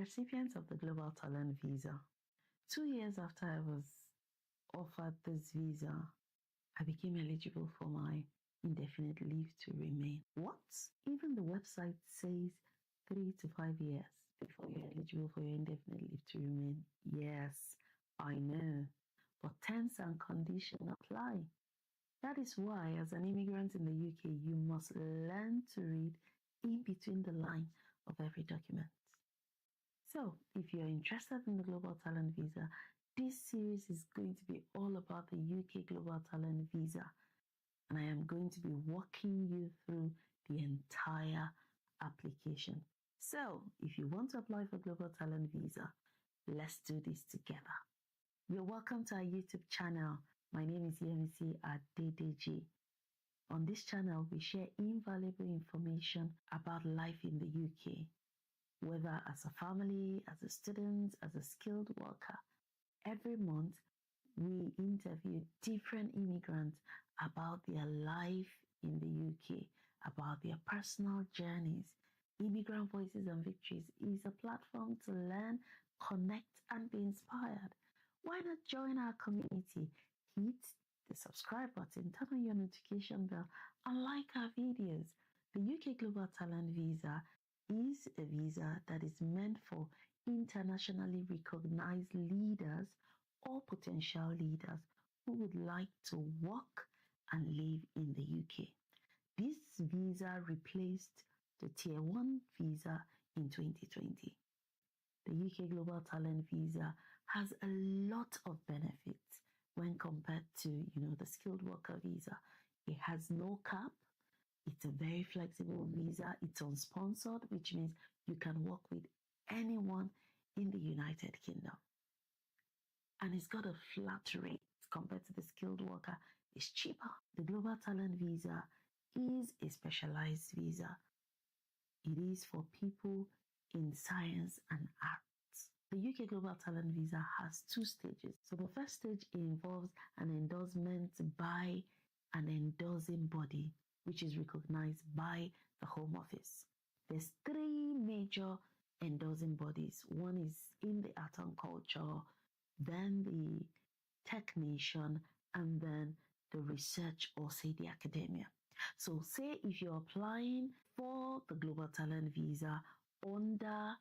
recipient of the Global Talent Visa. 2 years after I was offered this visa, I became eligible for my indefinite leave to remain. What? Even the website says 3 to 5 years before you're eligible for your indefinite leave to remain. Yes, I know, but terms and conditions apply. That is why, as an immigrant in the UK, you must learn to read in between the line of every document. So, if you're interested in the Global Talent Visa, this series is going to be all about the UK Global Talent Visa, and I am going to be walking you through the entire application. So, if you want to apply for Global Talent Visa, let's do this together. You're welcome to our YouTube channel. My name is Yemisi Adedeji. On this channel, we share invaluable information about life in the UK, whether as a family, as a student, as a skilled worker. Every month, we interview different immigrants about their life in the UK, about their personal journeys. Immigrant Voices and Victories is a platform to learn, connect, and be inspired. Why not join our community? Hit the subscribe button, turn on your notification bell, and like our videos. The UK Global Talent Visa is a visa that is meant for internationally recognized leaders or potential leaders who would like to work and live in the UK. This visa replaced the Tier 1 visa in 2020. The UK Global Talent Visa has a lot of benefits when compared to, the skilled worker visa. It has no cap. It's a very flexible visa. It's unsponsored, which means you can work with anyone in the United Kingdom. And it's got a flat rate compared to the skilled worker. It's cheaper. The Global Talent Visa is a specialized visa. It is for people in science and arts. The UK Global Talent Visa has 2 stages. So the first stage involves an endorsement by an endorsing body, which is recognized by the Home Office. There's 3 major endorsing bodies. One is in the art and culture, then the technician, and then the research, or say the academia. So say if you're applying for the Global Talent Visa under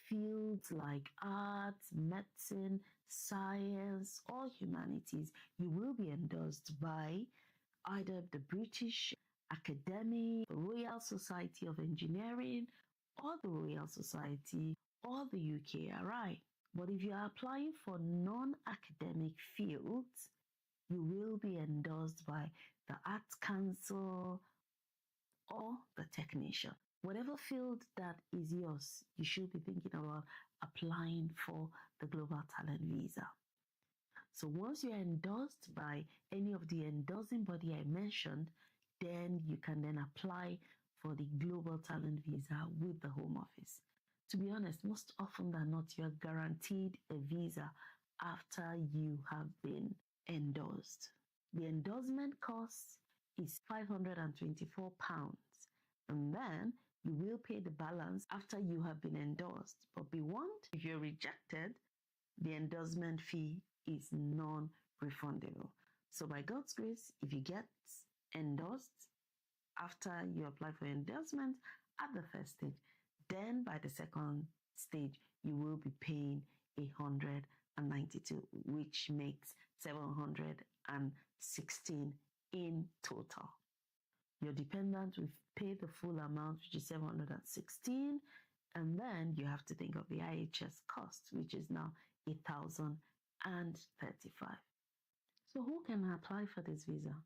fields like arts, medicine, science, or humanities, you will be endorsed by either the British Academy, the Royal Society of Engineering, or the Royal Society, or the UKRI. But if you are applying for non-academic fields, you will be endorsed by the Arts Council or the technician. Whatever field that is yours, you should be thinking about applying for the Global Talent Visa. So once you're endorsed by any of the endorsing body I mentioned, then you can then apply for the Global Talent Visa with the Home Office. To be honest, most often than not, you're guaranteed a visa after you have been endorsed. The endorsement cost is £524, and then you will pay the balance after you have been endorsed. But be warned, if you're rejected, the endorsement fee is non-refundable. So by God's grace, if you get endorsed after you apply for endorsement at the first stage, then by the second stage, you will be paying £192, which makes £716 in total. Your dependent will pay the full amount, which is £716, and then you have to think of the IHS cost, which is now £8,035. So who can apply for this visa?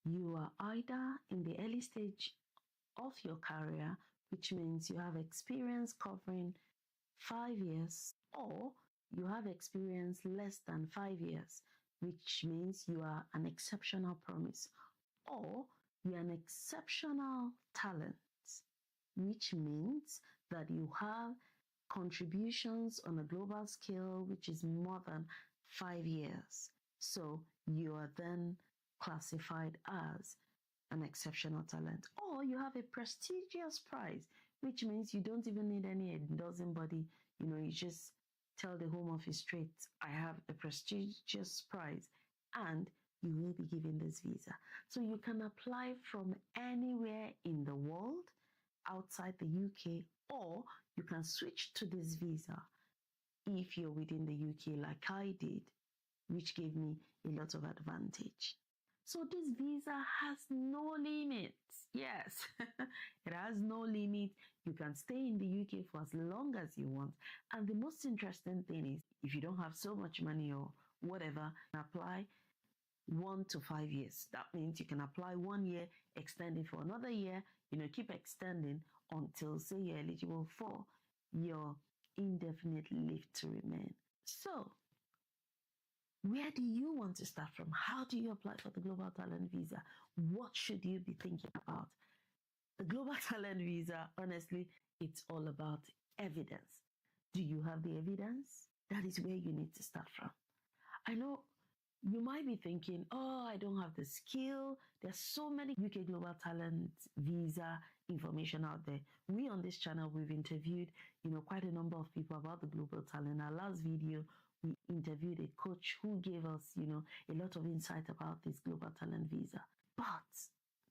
You are either in the early stage of your career, which means you have experience covering 5 years, or you have experience less than 5 years, which means you are an exceptional promise, or you're an exceptional talent, which means that you have contributions on a global scale, which is more than 5 years. So you are then classified as an exceptional talent. Or you have a prestigious prize, which means you don't even need any endorsing body. You just tell the Home Office straight, I have a prestigious prize, and you will be given this visa. So you can apply from anywhere in the world outside the UK, or you can switch to this visa if you're within the UK, like I did, which gave me a lot of advantage. So this visa has no limits. Yes, it has no limit. You can stay in the UK for as long as you want. And the most interesting thing is, if you don't have so much money or whatever, apply 1 to 5 years. That means you can apply 1 year, extend it for another year, keep extending until, say, you're eligible for your indefinite leave to remain. So, where do you want to start from? How do you apply for the Global Talent Visa? What should you be thinking about? The Global Talent Visa, honestly, it's all about evidence. Do you have the evidence? That is where you need to start from. I know you might be thinking, oh, I don't have the skill. There's so many UK Global Talent Visa information out there. We on this channel, we've interviewed, quite a number of people about the Global Talent. Our last video, we interviewed a coach who gave us, a lot of insight about this Global Talent Visa. But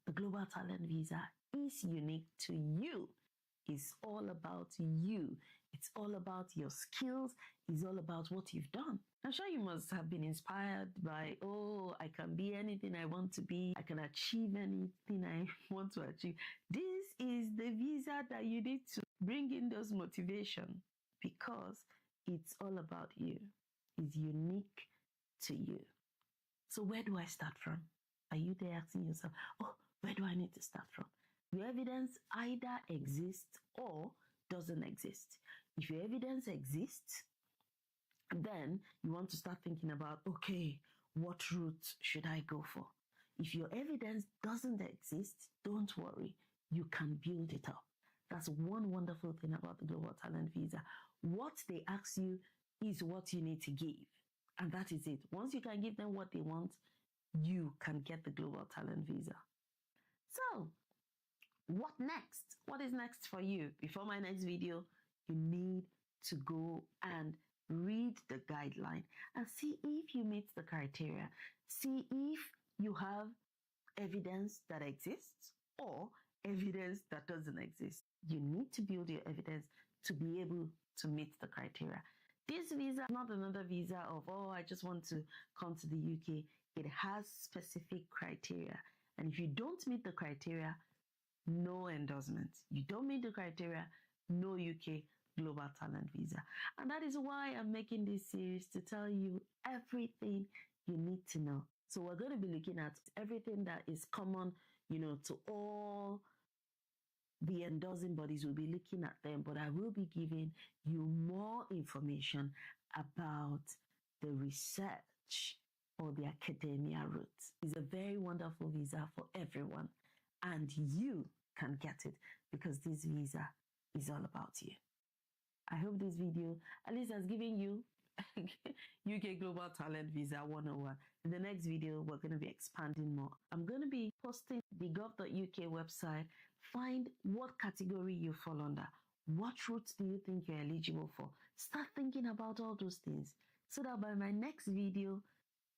the Global Talent Visa is unique to you. It's all about you. It's all about your skills. It's all about what you've done. I'm sure you must have been inspired by, oh, I can be anything I want to be. I can achieve anything I want to achieve. This is the visa that you need to bring in those motivation, because it's all about you. It's unique to you. So where do I start from? Are you there asking yourself, oh, where do I need to start from? Your evidence either exists or doesn't exist. If your evidence exists, then you want to start thinking about, okay, what route should I go for? If your evidence doesn't exist, don't worry, you can build it up. That's one wonderful thing about the Global Talent Visa. What they ask you is what you need to give. And that is it. Once you can give them what they want, you can get the Global Talent Visa. So, what next? What is next for you? Before my next video, you need to go and read the guideline and see if you meet the criteria. See if you have evidence that exists or evidence that doesn't exist. You need to build your evidence to be able to meet the criteria. This visa is not another visa of, oh, I just want to come to the UK. It has specific criteria. And if you don't meet the criteria, no endorsement. You don't meet the criteria, no UK Global Talent Visa. And that is why I'm making this series, to tell you everything you need to know. So we're going to be looking at everything that is common, to all the endorsing bodies. We'll be looking at them, but I will be giving you more information about the research or the academia route. It's a very wonderful visa for everyone, and you can get it because this visa is all about you. I hope this video at least has given you UK Global Talent Visa 101. In the next video, we're going to be expanding more. I'm going to be posting the gov.uk website. Find what category you fall under. What routes do you think you're eligible for? Start thinking about all those things so that by my next video,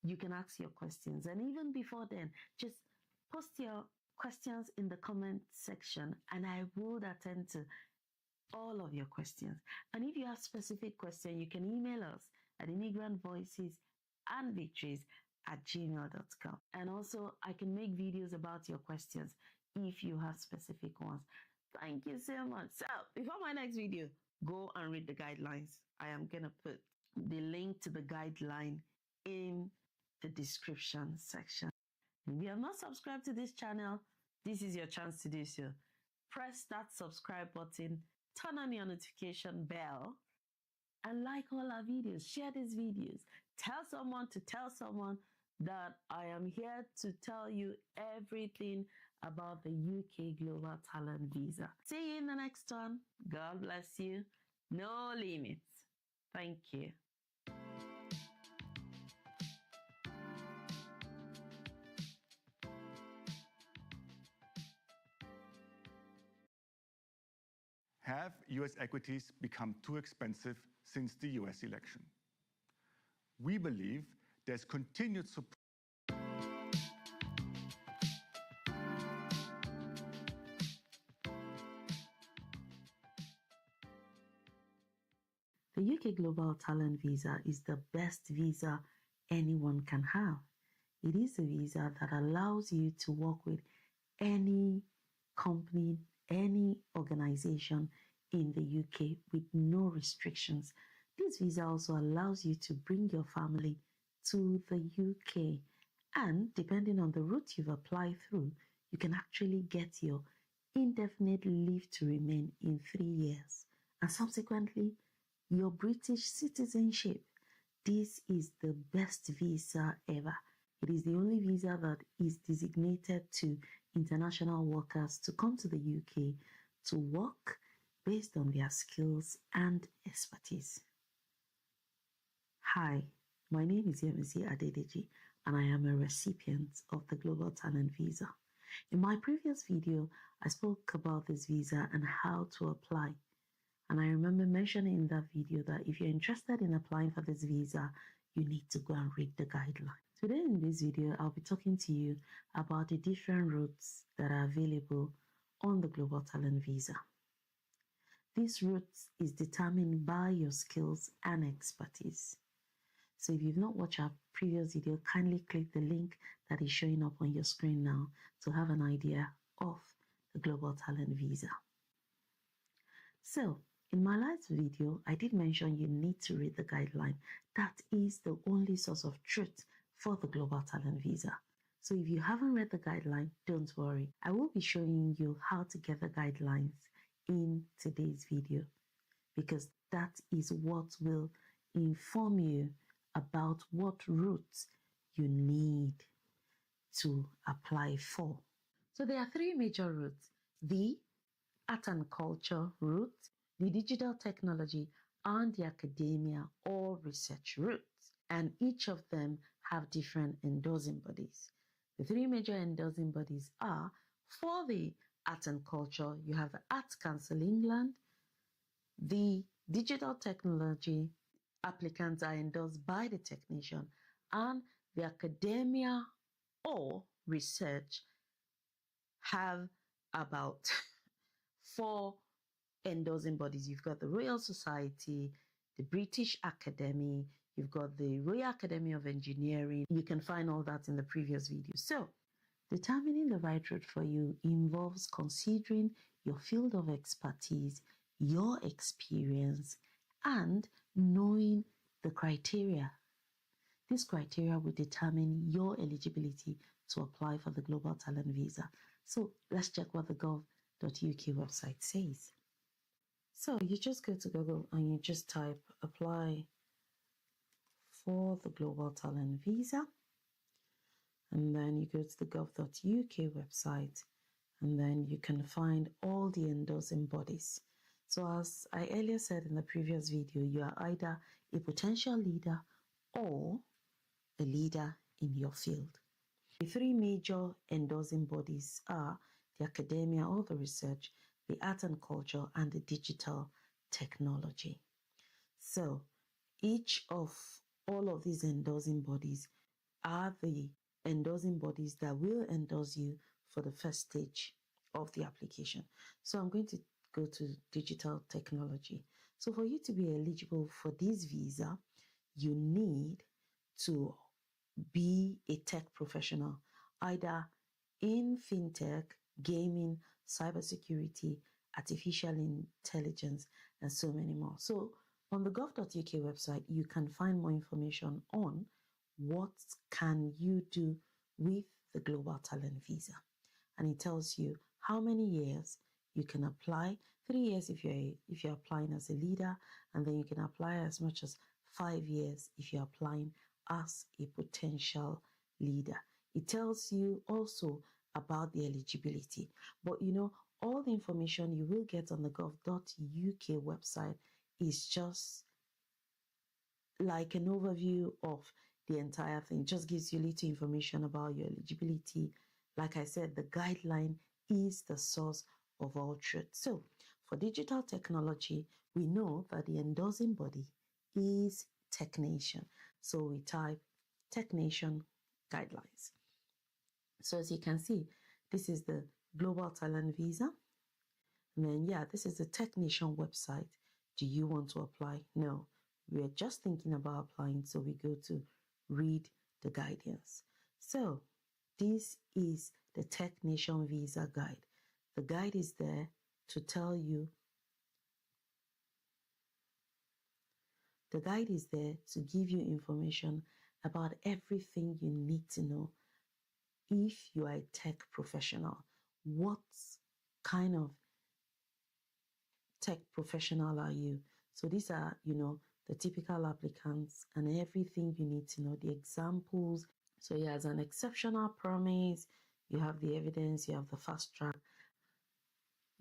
you can ask your questions. And even before then, just post your questions in the comment section and I will attend to all of your questions. And if you have specific questions, you can email us at immigrantvoicesandvictories@gmail.com. And also, I can make videos about your questions if you have specific ones. Thank you so much. So, before my next video, go and read the guidelines. I am going to put the link to the guideline in the description section. If you have not subscribed to this channel, this is your chance to do so. Press that subscribe button, turn on your notification bell, and like all our videos. Share these videos. Tell someone to tell someone that I am here to tell you everything about the UK Global Talent Visa. See you in the next one. God bless you. No limits. Thank you. Have US equities become too expensive since the US election? We believe there's continued support. The UK Global Talent Visa is the best visa anyone can have. It is a visa that allows you to work with any company, any organization in the UK with no restrictions. This visa also allows you to bring your family to the UK, and depending on the route you've applied through, you can actually get your indefinite leave to remain in 3 years, and subsequently your British citizenship. This is the best visa ever. It is the only visa that is designated to international workers to come to the UK to work based on their skills and expertise. Hi, my name is Yemisi Adedeji, and I am a recipient of the Global Talent Visa. In my previous video, I spoke about this visa and how to apply. And I remember mentioning in that video that if you're interested in applying for this visa, you need to go and read the guideline. Today in this video, I'll be talking to you about the different routes that are available on the Global Talent Visa. This route is determined by your skills and expertise. So if you've not watched our previous video, kindly click the link that is showing up on your screen now to have an idea of the Global Talent Visa. So, in my last video, I did mention you need to read the guideline. That is the only source of truth for the Global Talent Visa. So if you haven't read the guideline, don't worry. I will be showing you how to get the guidelines in today's video, because that is what will inform you about what routes you need to apply for. So there are 3 major routes: the art and culture route, the digital technology, and the academia or research routes. And each of them have different endorsing bodies. The 3 major endorsing bodies are, for the art and culture, you have the Arts Council England. The digital technology applicants are endorsed by the technician, and the academia or research have about 4 endorsing bodies. You've got the Royal Society, the British Academy, you've got the Royal Academy of Engineering. You can find all that in the previous video. So, determining the right route for you involves considering your field of expertise, your experience, and knowing the criteria. This criteria will determine your eligibility to apply for the Global Talent Visa. So let's check what the gov.uk website says. So you just go to Google and you just type apply for the Global Talent Visa. And then you go to the gov.uk website, and then you can find all the endorsing bodies. So as I earlier said in the previous video, you are either a potential leader or a leader in your field. The 3 major endorsing bodies are the academia or the research, the art and culture, and the digital technology. So each of all of these endorsing bodies are the endorsing bodies that will endorse you for the first stage of the application. So I'm going to go to digital technology. So for you to be eligible for this visa, you need to be a tech professional, either in fintech, gaming, cybersecurity, artificial intelligence, and so many more. So on the gov.uk website, you can find more information on what can you do with the Global Talent Visa. And it tells you how many years you can apply. 3 years if you're applying as a leader, and then you can apply as much as 5 years if you're applying as a potential leader. It tells you also about the eligibility. But all the information you will get on the gov.uk website is just like an overview of the entire thing. It just gives you little information about your eligibility. Like I said, the guideline is the source of all truth. So For digital technology, we know that the endorsing body is TechNation. So we type TechNation guidelines. So as you can see, this is the Global Talent Visa. And then, yeah, this is the TechNation website. Do you want to apply? No, we're just thinking about applying. So we go to read the guidance. So this is the TechNation Visa Guide. The guide is there to tell you. The guide is there to give you information about everything you need to know if you are a tech professional. What kind of tech professional are you? So these are, the typical applicants and everything you need to know, the examples. So he has an exceptional promise, you have the evidence, you have the fast track.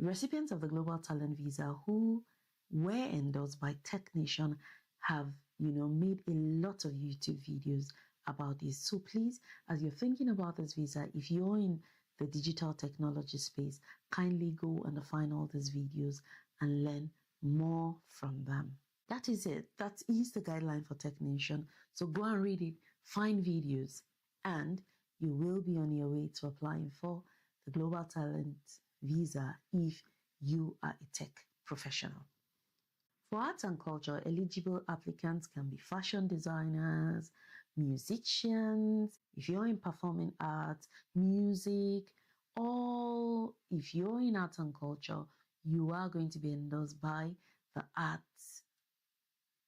Recipients of the Global Talent Visa who were endorsed by TechNation have, made a lot of YouTube videos about this. So please, as you're thinking about this visa, if you're in the digital technology space, kindly go and find all these videos and learn more from them. That is it. That is the guideline for TechNation. So go and read it, find videos, and you will be on your way to applying for the Global Talent Visa if you are a tech professional. For arts and culture, eligible applicants can be fashion designers, musicians, if you're in performing arts, music, or if you're in arts and culture, you are going to be endorsed by the Arts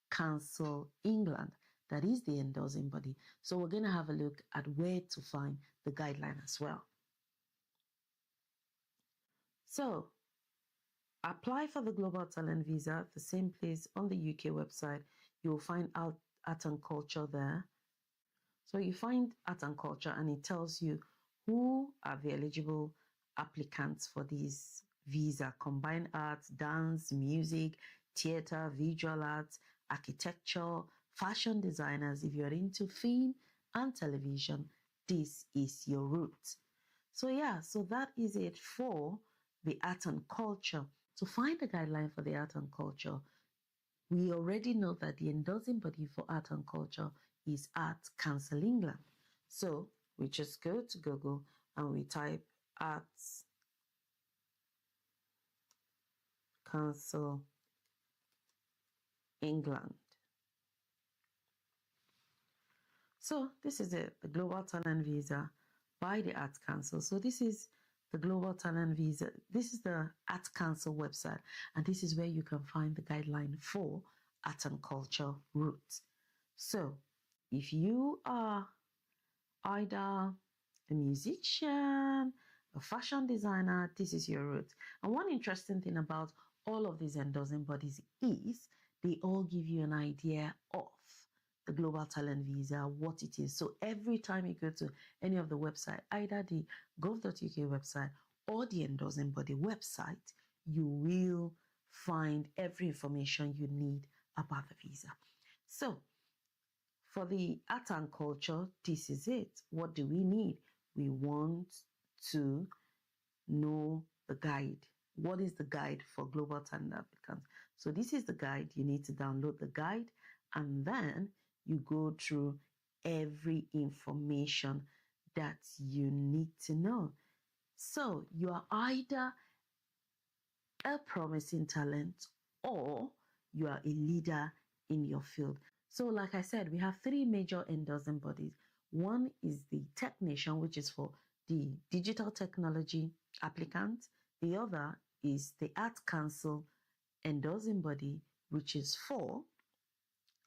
Council England. That is the endorsing body. So we're going to have a look at where to find the guideline as well. So apply for the Global Talent Visa, the same place on the UK website. You will find art and culture there. So you find art and culture and it tells you who are the eligible applicants for this visa: combined arts, dance, music, theater, visual arts, architecture, fashion designers. If you're into film and television, this is your route. So yeah, so that is it for the art and culture. To find the guideline for the art and culture, we already know that the endorsing body for art and culture is Arts Council England. So we just go to Google and we type Arts Council England. So this is it, the Global Talent Visa by the Arts Council. So this is the Global Talent Visa. This is the Arts Council website, and this is where you can find the guideline for art and culture routes. So if you are either a musician, a fashion designer, this is your route. And one interesting thing about all of these endorsing bodies is they all give you an idea of the Global Talent Visa, what it is. So every time you go to any of the website, either the gov.uk website or the endorsing body website, you will find every information you need about the visa. So for the art and culture, this is it. What do we need? We want to know the guide. What is the guide for Global Talent applicants? So this is the guide. You need to download the guide and then you go through every information that you need to know. So you are either a promising talent or you are a leader in your field. So like I said, we have three major endorsing bodies. One is the TechNation, which is for the digital technology applicants. The other is the Arts Council endorsing body, which is for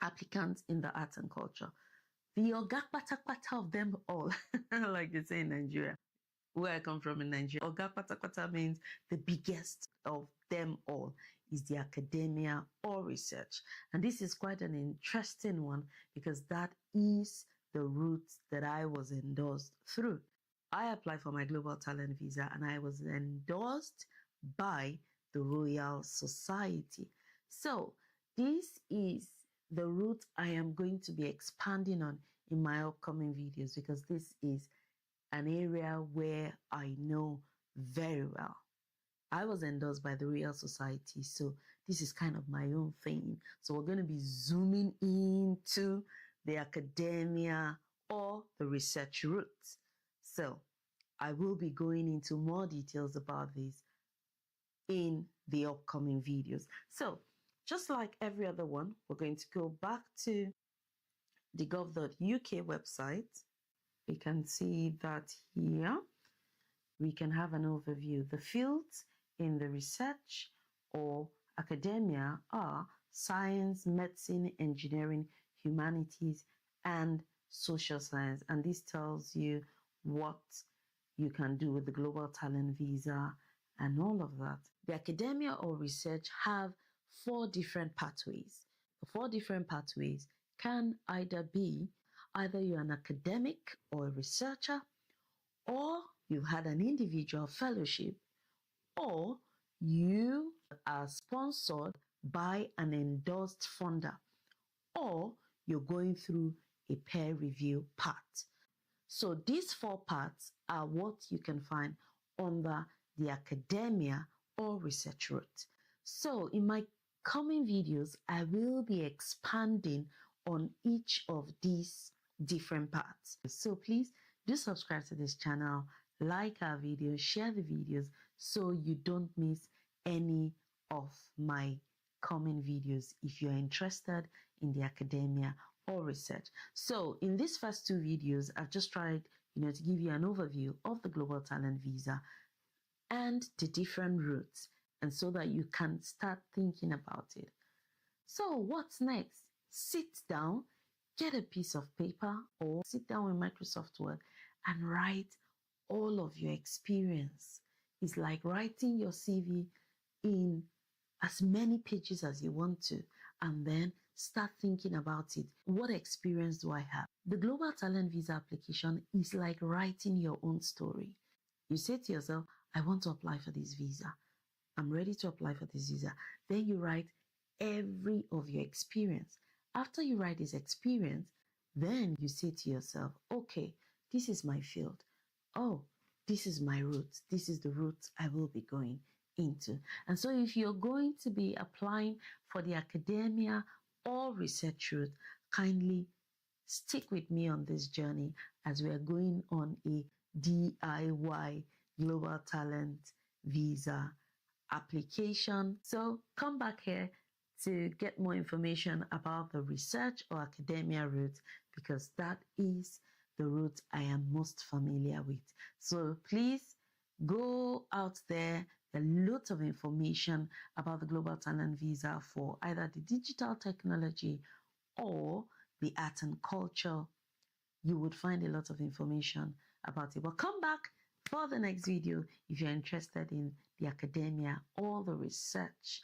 applicants in the arts and culture. The Oga Patakpata of them all, like they say in Nigeria, where I come from in Nigeria, Oga Patakpata means the biggest of them all is the academia or research. And this is quite an interesting one because that is the route that I was endorsed through. I applied for my Global Talent Visa and I was endorsed by the Royal Society. So this is the route I am going to be expanding on in my upcoming videos because this is an area where I know very well. I was endorsed by the Royal Society, so this is kind of my own thing. So we're going to be zooming into the academia or the research route. So I will be going into more details about this in the upcoming videos. So just like every other one, we're going to go back to the gov.uk website. We can see that here. We can have an overview. The fields in the research or academia are science, medicine, engineering, humanities, and social science. And this tells you what you can do with the Global Talent Visa and all of that. The academia or research have 4 different pathways. The 4 different pathways can either be you're an academic or a researcher, or you've had an individual fellowship, or you are sponsored by an endorsed funder, or you're going through a peer review path. So these 4 parts are what you can find under the academia or research route. So in my coming videos, I will be expanding on each of these different parts. So please do subscribe to this channel, like our videos, share the videos so you don't miss any of my coming videos if you're interested in the academia or research. So in these first 2 videos, I've just tried, to give you an overview of the Global Talent Visa and the different routes, and so that you can start thinking about it. So what's next? Sit down, get a piece of paper, or sit down with Microsoft Word and write all of your experience. It's like writing your CV in as many pages as you want to, and then start thinking about it. What experience do I have? The Global Talent Visa application is like writing your own story. You say to yourself, I want to apply for this visa. I'm ready to apply for this visa. Then you write every of your experience. After you write this experience, then you say to yourself, okay, this is my field. Oh, this is my route. This is the route I will be going into. And so if you're going to be applying for the academia or research route, kindly stick with me on this journey as we are going on a DIY Global Talent Visa application. So come back here to get more information about the research or academia route, because that is the route I am most familiar with. So please go out there. There are lots of information about the Global Talent Visa for either the digital technology or the art and culture. You would find a lot of information about it. But come back for the next video if you're interested in the academia or the research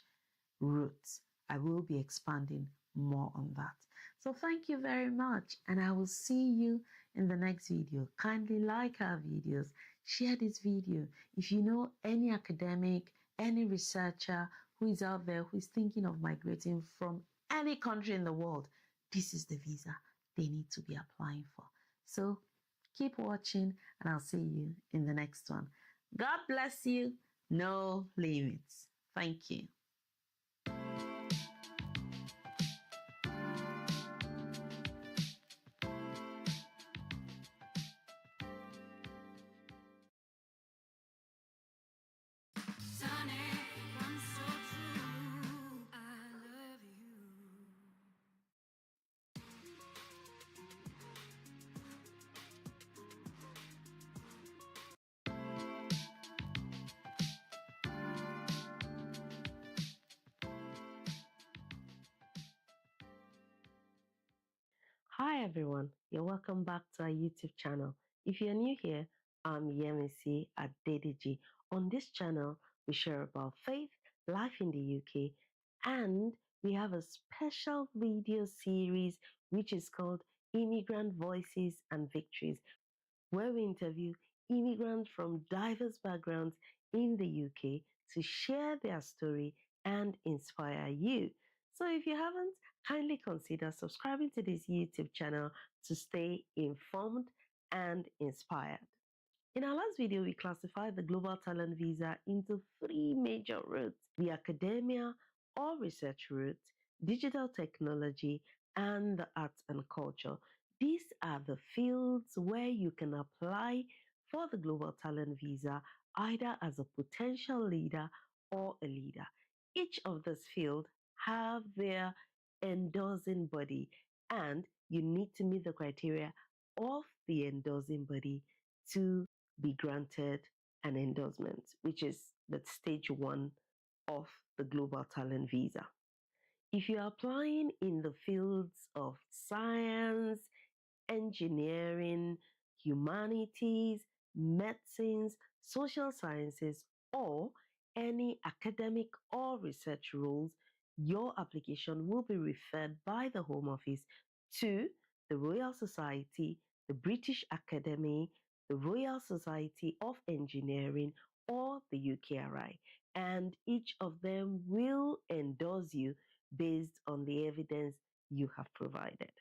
routes. I will be expanding more on that. So thank you very much, and I will see you in the next video. Kindly like our videos, share this video. If you know any academic, any researcher who is out there, who is thinking of migrating from any country in the world, this is the visa they need to be applying for. So keep watching, and I'll see you in the next one. God bless you. No limits. Thank you. Hi everyone, you're welcome back to our YouTube channel. If you're new here, I'm Yemisi Adedeji. On this channel, we share about faith, life in the UK, and we have a special video series which is called Immigrant Voices and Victories, where we interview immigrants from diverse backgrounds in the UK to share their story and inspire you. So if you haven't, kindly consider subscribing to this YouTube channel to stay informed and inspired. In our last video, we classified the Global Talent Visa into three major routes: the academia or research route, digital technology, and the arts and culture. These are the fields where you can apply for the Global Talent Visa either as a potential leader or a leader. Each of these fields have their endorsing body, and you need to meet the criteria of the endorsing body to be granted an endorsement, which is the stage one of the Global Talent Visa. If you're applying in the fields of science, engineering, humanities, medicines, social sciences, or any academic or research roles, your application will be referred by the Home Office to the Royal Society, the British Academy, the Royal Society of Engineering, or the UKRI, and each of them will endorse you based on the evidence you have provided.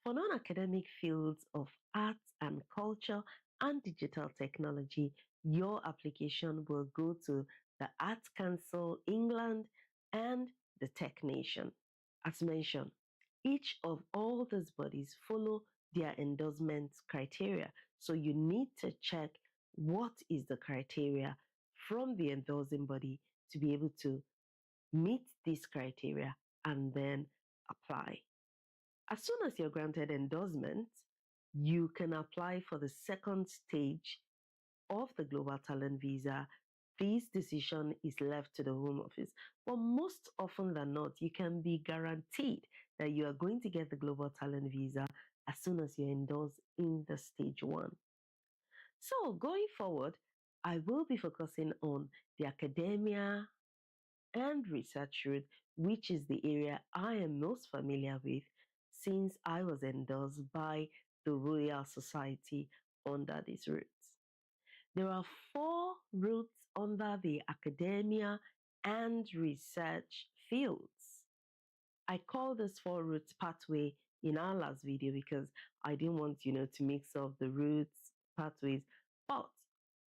For non-academic fields of arts and culture and digital technology, your application will go to the Arts Council England and the Tech Nation. As mentioned, each of all these bodies follow their endorsement criteria. So you need to check what is the criteria from the endorsing body to be able to meet this criteria and then apply. As soon as you're granted endorsement, you can apply for the second stage of the Global Talent Visa. This decision is left to the Home Office. But most often than not, you can be guaranteed that you are going to get the Global Talent Visa as soon as you endorse in the stage one. So going forward, I will be focusing on the academia and research route, which is the area I am most familiar with since I was endorsed by the Royal Society under these routes. There are four routes under the academia and research fields. I call this four routes pathway in our last video because I didn't want, to mix up the routes, pathways. But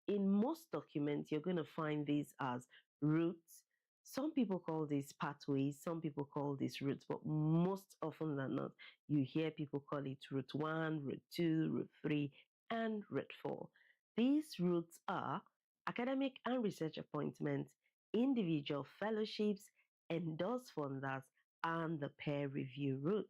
in most documents, you're going to find these as routes. Some people call these pathways, some people call these routes, but most often than not, you hear people call it route 1, route 2, route 3, and route 4. These routes are academic and research appointments, individual fellowships, endorsed funders, and the peer review route.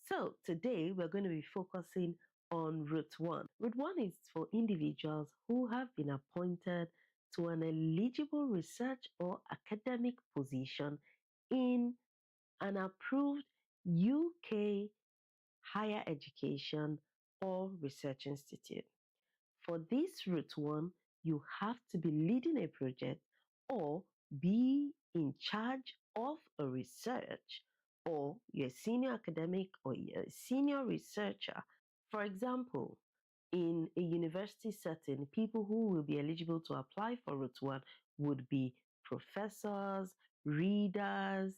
So today we're going to be focusing on Route 1. Route 1 is for individuals who have been appointed to an eligible research or academic position in an approved UK higher education or research institute. For this Route 1, you have to be leading a project or be in charge of a research, or you're a senior academic or you're a senior researcher. For example, in a university setting, people who will be eligible to apply for Route 1 would be professors, readers,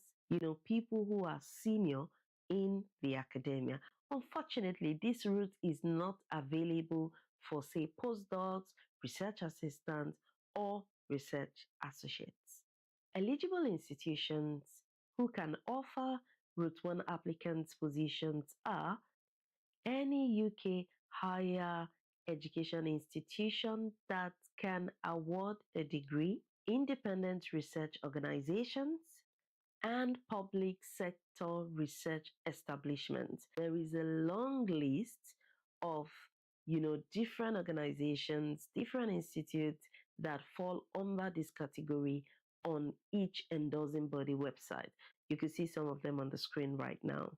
people who are senior in the academia. Unfortunately, this route is not available for, say, postdocs, research assistants, or research associates. Eligible institutions who can offer Route 1 applicants positions are any UK higher education institution that can award a degree, independent research organizations, and public sector research establishments. There is a long list of different organizations, different institutes that fall under this category on each endorsing body website. You can see some of them on the screen right now.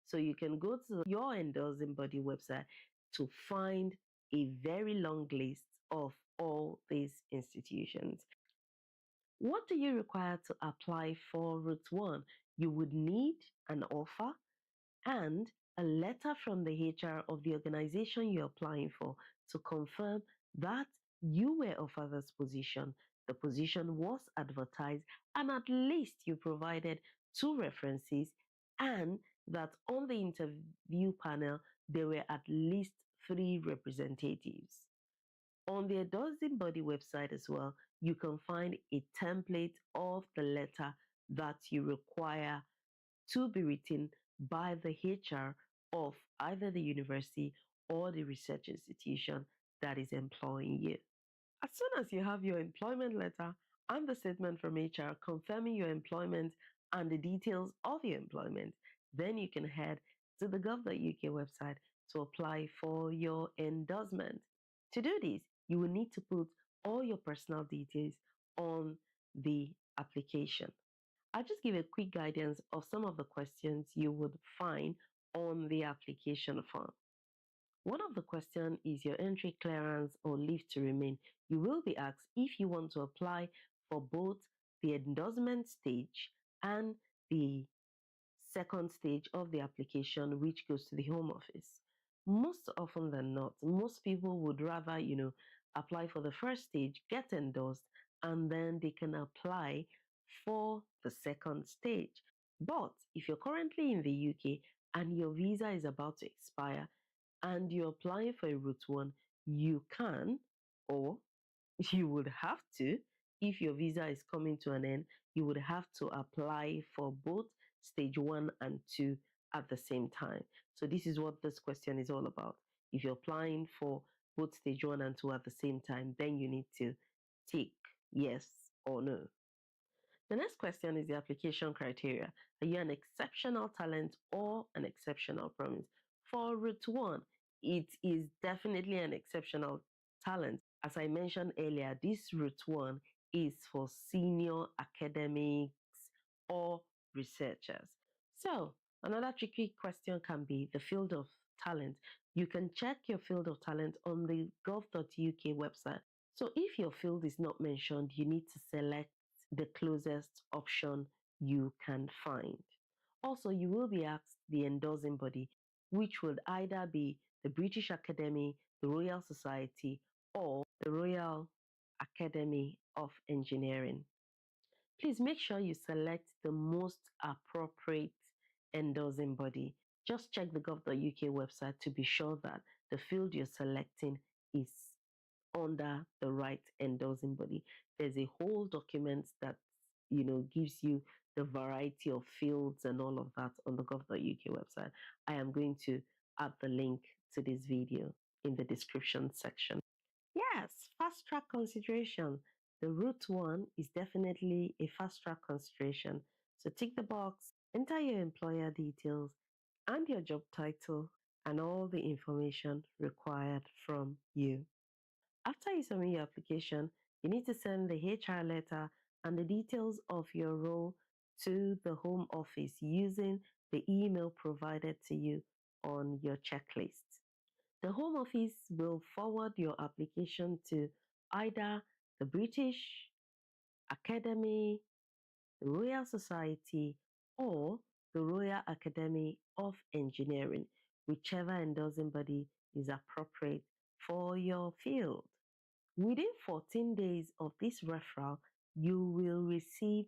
So you can go to your endorsing body website to find a very long list of all these institutions. What do you require to apply for Route 1? You would need an offer and a letter from the HR of the organization you're applying for to confirm that you were offered this position, the position was advertised, and at least you provided two references, and that on the interview panel there were at least three representatives. On the endorsing body website as well, you can find a template of the letter that you require to be written by the HR of either the university or the research institution that is employing you. As soon as you have your employment letter and the statement from HR confirming your employment and the details of your employment, then you can head to the gov.uk website to apply for your endorsement. To do this, you will need to put all your personal details on the application. I'll just give a quick guidance of some of the questions you would find on the application form. One of the questions is your entry clearance or leave to remain. You will be asked if you want to apply for both the endorsement stage and the second stage of the application, which goes to the Home Office. Most often than not, most people would rather, apply for the first stage, get endorsed, and then they can apply for the second stage. But if you're currently in the UK and your visa is about to expire and you're applying for a Route 1, you can, or you would have to, if your visa is coming to an end, you would have to apply for both stage 1 and 2 at the same time. So, this is what this question is all about. If you're applying for both stage 1 and 2 at the same time, then you need to tick yes or no. The next question is the application criteria. Are you an exceptional talent or an exceptional promise? For Route 1, it is definitely an exceptional talent. As I mentioned earlier, this Route 1 is for senior academics or researchers. So, another tricky question can be the field of talent. You can check your field of talent on the gov.uk website. So, if your field is not mentioned, you need to select the closest option you can find. Also, you will be asked the endorsing body, which would either be the British Academy, the Royal Society, or the Royal Academy of Engineering. Please make sure you select the most appropriate endorsing body. Just check the gov.uk website to be sure that the field you're selecting is under the right endorsing body. There's a whole document that gives you the variety of fields and all of that on the gov.uk website. I am going to add the link to this video in the description section. Yes, fast track consideration. The Route 1 is definitely a fast track consideration. So tick the box, enter your employer details and your job title and all the information required from you. After you submit your application, you need to send the HR letter and the details of your role to the Home Office using the email provided to you on your checklist. The Home Office will forward your application to either the British Academy, the Royal Society, or the Royal Academy of Engineering, whichever endorsing body is appropriate for your field. Within 14 days of this referral, you will receive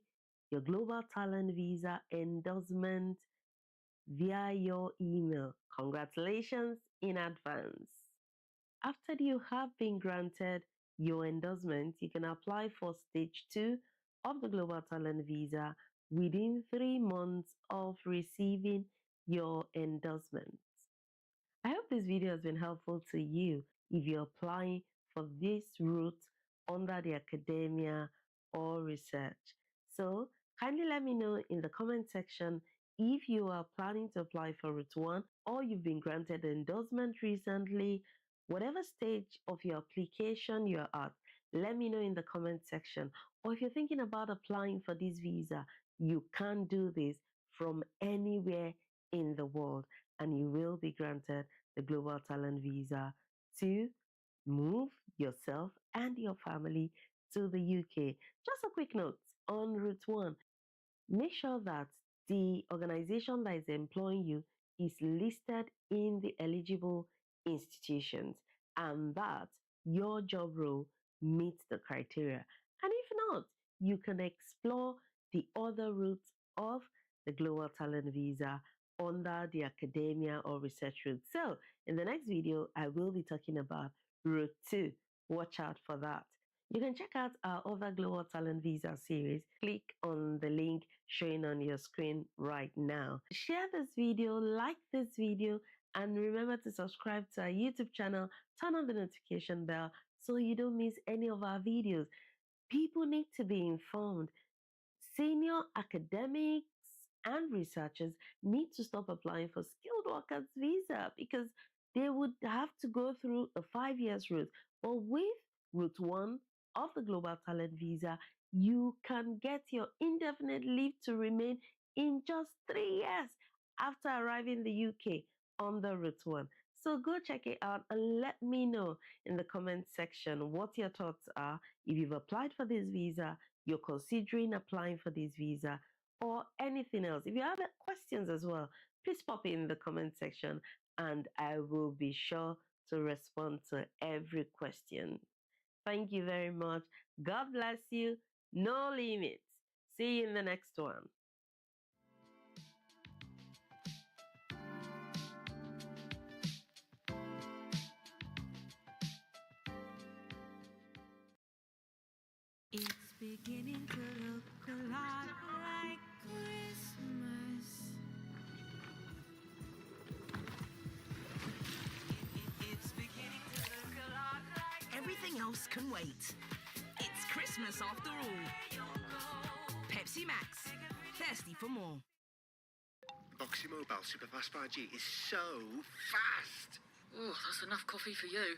your Global Talent Visa endorsement via your email. Congratulations in advance. After you have been granted your endorsement, you can apply for stage 2 of the Global Talent Visa within 3 months of receiving your endorsement. I hope this video has been helpful to you if you're applying for this route under the academia or research. So kindly let me know in the comment section if you are planning to apply for Route 1 or you've been granted endorsement recently, whatever stage of your application you're at, let me know in the comment section. Or if you're thinking about applying for this visa, you can do this from anywhere in the world and you will be granted the Global Talent Visa to move yourself and your family to the UK. Just a quick note on Route 1. Make sure that the organization that is employing you is listed in the eligible institutions and that your job role meets the criteria. And if not, you can explore the other routes of the Global Talent Visa under the academia or research route. So, in the next video, I will be talking about Route 2, watch out for that. You can check out our other Global Talent Visa series. Click on the link showing on your screen right now. Share this video, like this video, and remember to subscribe to our YouTube channel. Turn on the notification bell so you don't miss any of our videos. People need to be informed. Senior academics and researchers need to stop applying for skilled workers visa because they would have to go through a 5 years route. But with route one of the Global Talent Visa, you can get your indefinite leave to remain in just 3 years after arriving in the UK on the route one. So go check it out and let me know in the comment section what your thoughts are. If you've applied for this visa, you're considering applying for this visa, or anything else. If you have questions as well, please pop it in the comment section and I will be sure to respond to every question. Thank you very much. God bless you. No limits. See you in the next one. It's beginning to look a lot like Christmas. It's beginning to look a lot like Everything else can wait. It's Christmas after all. Pepsi Max. Thirsty for more. Boxy Mobile Superfast 5G is so fast. Oh, that's enough coffee for you.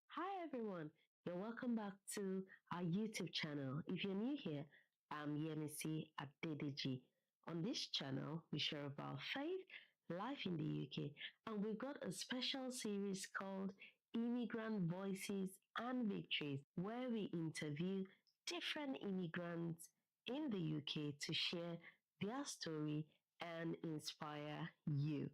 Hi everyone, you're welcome back to our YouTube channel. If you're new here, I'm Yemisi Adedeji. On this channel, we share about faith, life in the UK, and we've got a special series called Immigrant Voices and Victories, where we interview different immigrants in the UK to share their story and inspire you.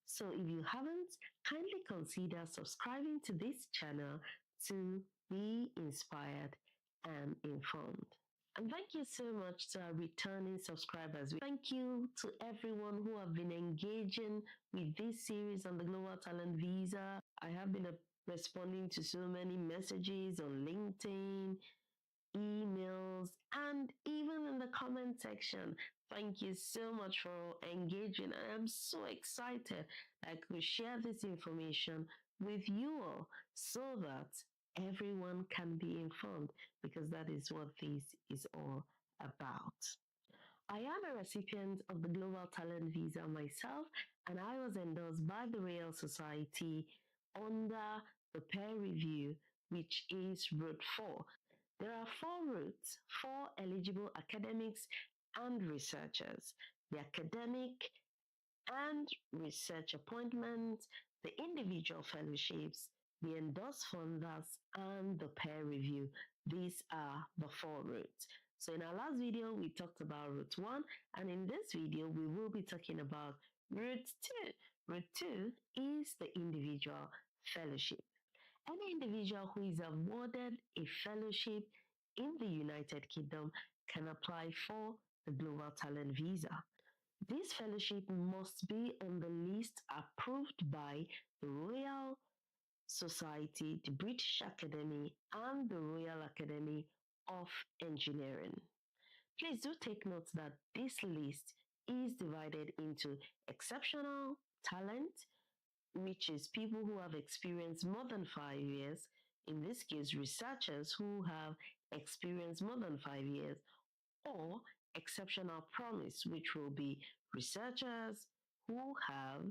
So if you haven't, kindly consider subscribing to this channel to be inspired and informed. And thank you so much to our returning subscribers. Thank you to everyone who have been engaging with this series on the Global Talent Visa. I have been responding to so many messages on LinkedIn, emails, and even in the comment section. Thank you so much for engaging. I'm so excited I could share this information with you all so that everyone can be informed, because that is what this is all about. I am a recipient of the Global Talent Visa myself, and I was endorsed by the Royal Society under the peer review, which is Route 4. There are 4 routes for eligible academics and researchers: the academic and research appointments, the individual fellowships, the endorsed funders, and the peer review. These are the 4 routes. So in our last video, we talked about route 1, and in this video, we will be talking about route 2. Route 2 is the individual fellowship. Any individual who is awarded a fellowship in the United Kingdom can apply for the Global Talent Visa. This fellowship must be on the list approved by the Royal Society, the British Academy, and the Royal Academy of Engineering. Please do take note that this list is divided into exceptional talent, which is people who have experienced more than 5 years, in this case, researchers who have experienced more than 5 years, or exceptional promise, which will be researchers who have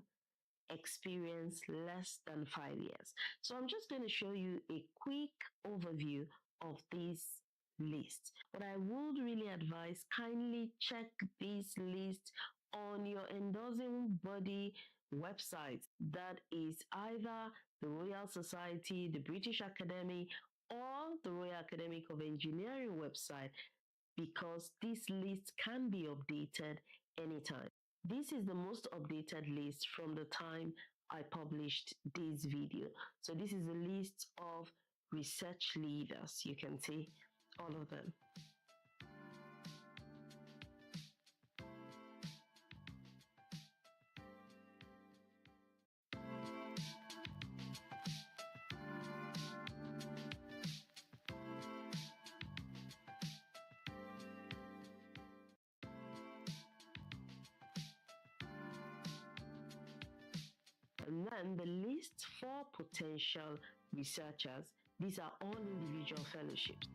experienced less than 5 years. So I'm just going to show you a quick overview of this list. But I would really advise kindly check this list on your endorsing body website. That is either the Royal Society, the British Academy, or the Royal Academy of Engineering website, because this list can be updated anytime. This is the most updated list from the time I published this video. So this is a list of research leaders. You can see all of them. And the list for potential researchers, these are all individual fellowships.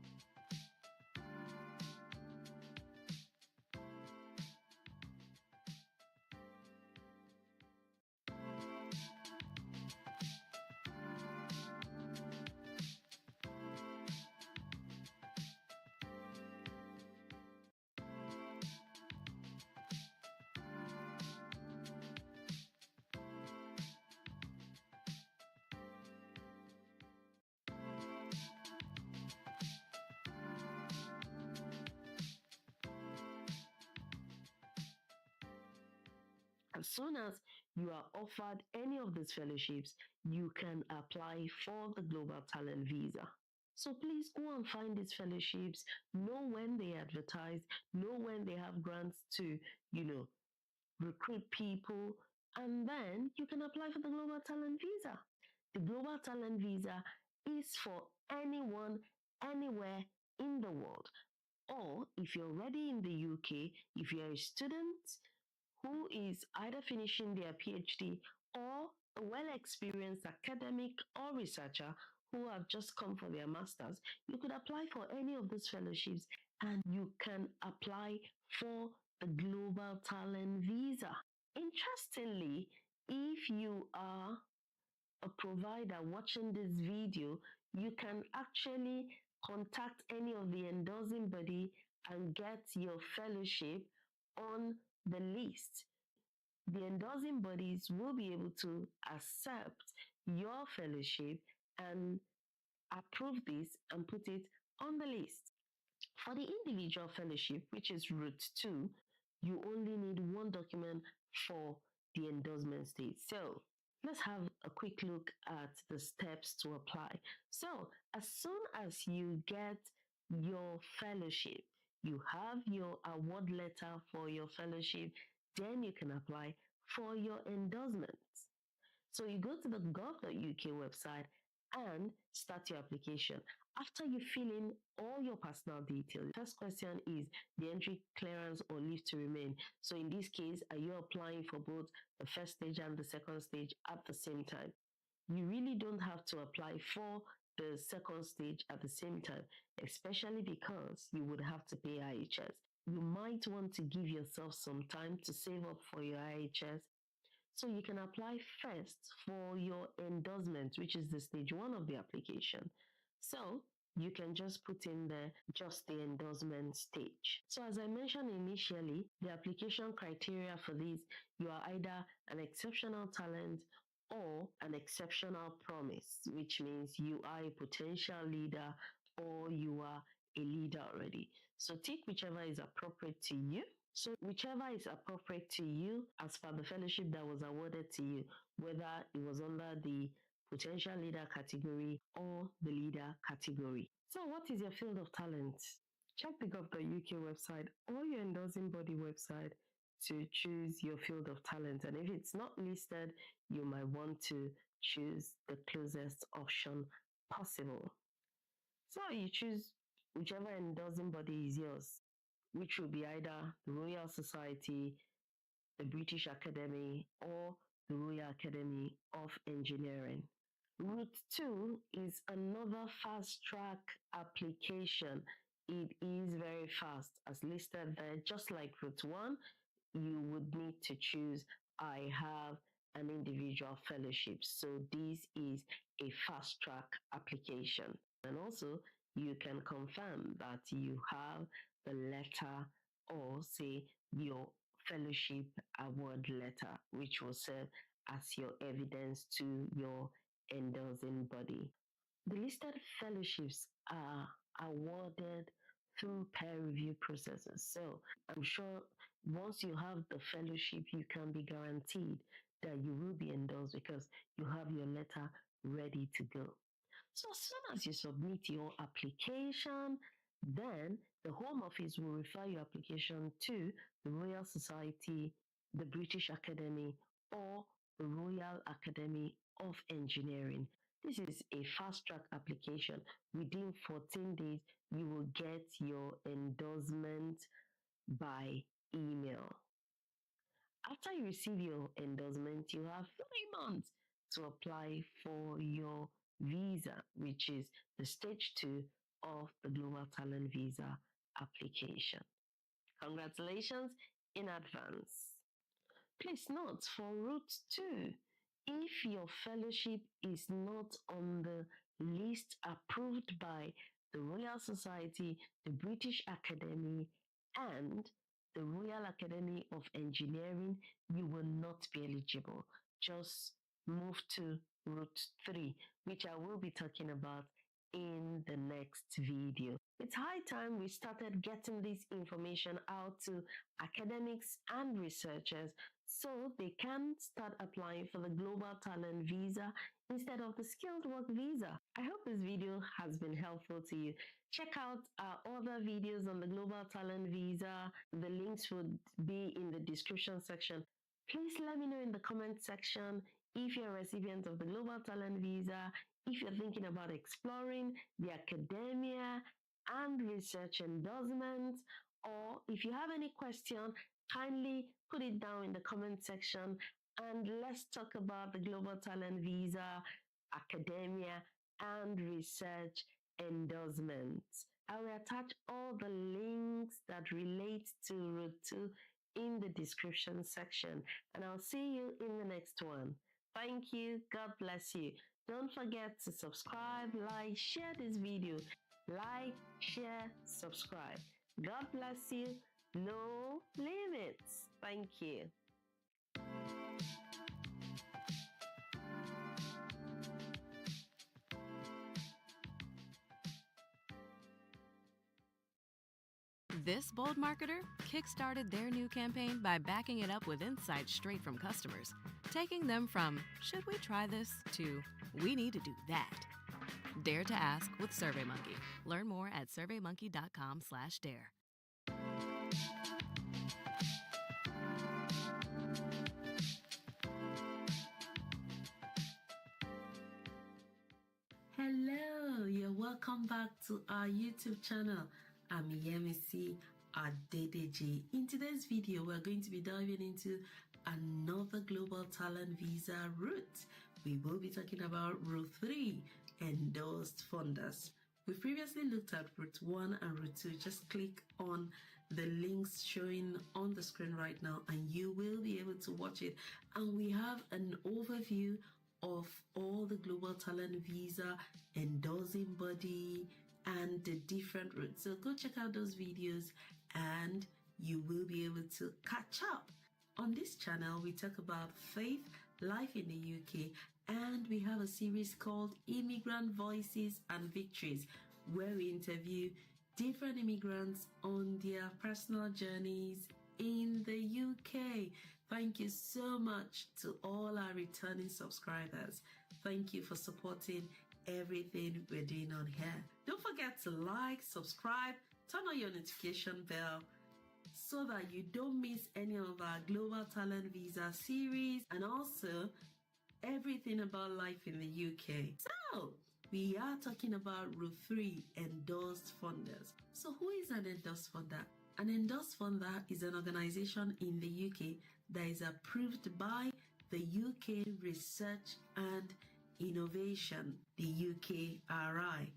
As soon as you are offered any of these fellowships, you can apply for the Global Talent Visa. So please go and find these fellowships, know when they advertise, know when they have grants to, recruit people, and then you can apply for the Global Talent Visa. The Global Talent Visa is for anyone, anywhere in the world. Or if you're already in the UK, if you're a student who is either finishing their PhD or a well-experienced academic or researcher who have just come for their masters, you could apply for any of these fellowships and you can apply for the Global Talent Visa. Interestingly, if you are a provider watching this video, you can actually contact any of the endorsing body and get your fellowship on the list. The endorsing bodies will be able to accept your fellowship and approve this and put it on the list. For the individual fellowship, which is Route 2, you only need one document for the endorsement stage. So let's have a quick look at the steps to apply. So as soon as you get your fellowship, you have your award letter for your fellowship, then you can apply for your endorsement. So you go to the gov.uk website and start your application. After you fill in all your personal details, the first question is the entry, clearance, or leave to remain. So in this case, are you applying for both the first stage and the second stage at the same time? You really don't have to apply for the second stage at the same time, especially because you would have to pay IHS. You might want to give yourself some time to save up for your IHS. So you can apply first for your endorsement, which is the stage 1 of the application. So you can just put in there just the endorsement stage. So as I mentioned initially, the application criteria for this, you are either an exceptional talent or an exceptional promise, which means you are a potential leader or you are a leader already. So tick whichever is appropriate to you. So whichever is appropriate to you as per the fellowship that was awarded to you, whether it was under the potential leader category or the leader category. So what is your field of talent? Check the gov.uk website or your endorsing body website to choose your field of talent. And if it's not listed, you might want to choose the closest option possible. So you choose whichever endorsing body is yours, which will be either the Royal Society, the British Academy, or the Royal Academy of Engineering. Route 2 is another fast track application. It is very fast as listed there. Just like Route 1, you would need to choose I have an individual fellowship. So this is a fast track application. And also, you can confirm that you have the letter or say your fellowship award letter, which will serve as your evidence to your endorsing body. The listed fellowships are awarded through peer review processes. So I'm sure once you have the fellowship, you can be guaranteed that you will be endorsed because you have your letter ready to go. So as soon as you submit your application, then the Home Office will refer your application to the Royal Society, the British Academy, or the Royal Academy of Engineering. This is a fast track application. Within 14 days, you will get your endorsement by email. After you receive your endorsement, you have 3 months to apply for your visa, which is the stage 2 of the Global Talent Visa application. Congratulations in advance. Please note for Route 2, if your fellowship is not on the list approved by the Royal Society, the British Academy, and the Royal Academy of Engineering, you will not be eligible. Just move to Route 3, which I will be talking about in the next video. It's high time we started getting this information out to academics and researchers so they can start applying for the Global Talent Visa instead of the Skilled Work Visa. I hope this video has been helpful to you. Check out our other videos on the Global Talent Visa. The links would be in the description section. Please let me know in the comment section if you're a recipient of the Global Talent Visa, if you're thinking about exploring the academia and research endorsements, or if you have any question, kindly put it down in the comment section and let's talk about the Global Talent Visa, academia, and research endorsements. I will attach all the links that relate to Route 2 in the description section, and I'll see you in the next one. Thank you. God bless you. Don't forget to subscribe, like, share this video. Like, share, subscribe. God bless you. No limits. Thank you. This bold marketer kickstarted their new campaign by backing it up with insights straight from customers, taking them from, should we try this, to, we need to do that. Dare to ask with SurveyMonkey. Learn more at surveymonkey.com/dare. Hello, you're welcome back to our YouTube channel. I'm Yemisi Adedeji. In today's video, we're going to be diving into another Global Talent Visa route. We will be talking about Route 3, endorsed funders. We previously looked at Route 1 and Route 2. Just click on the links showing on the screen right now and you will be able to watch it. And we have an overview of all the Global Talent Visa endorsing body and the different routes. So go check out those videos and you will be able to catch up. On this channel, we talk about faith, life in the UK, and we have a series called Immigrant Voices and Victories, where we interview different immigrants on their personal journeys in the UK. Thank you so much to all our returning subscribers. Thank you for supporting everything we're doing on here. Don't forget to like, subscribe, turn on your notification bell so that you don't miss any of our Global Talent Visa series and also everything about life in the UK. So, we are talking about Route 3, endorsed funders. So who is an endorsed funder? An endorsed funder is an organization in the UK that is approved by the UK Research and Innovation, the UKRI.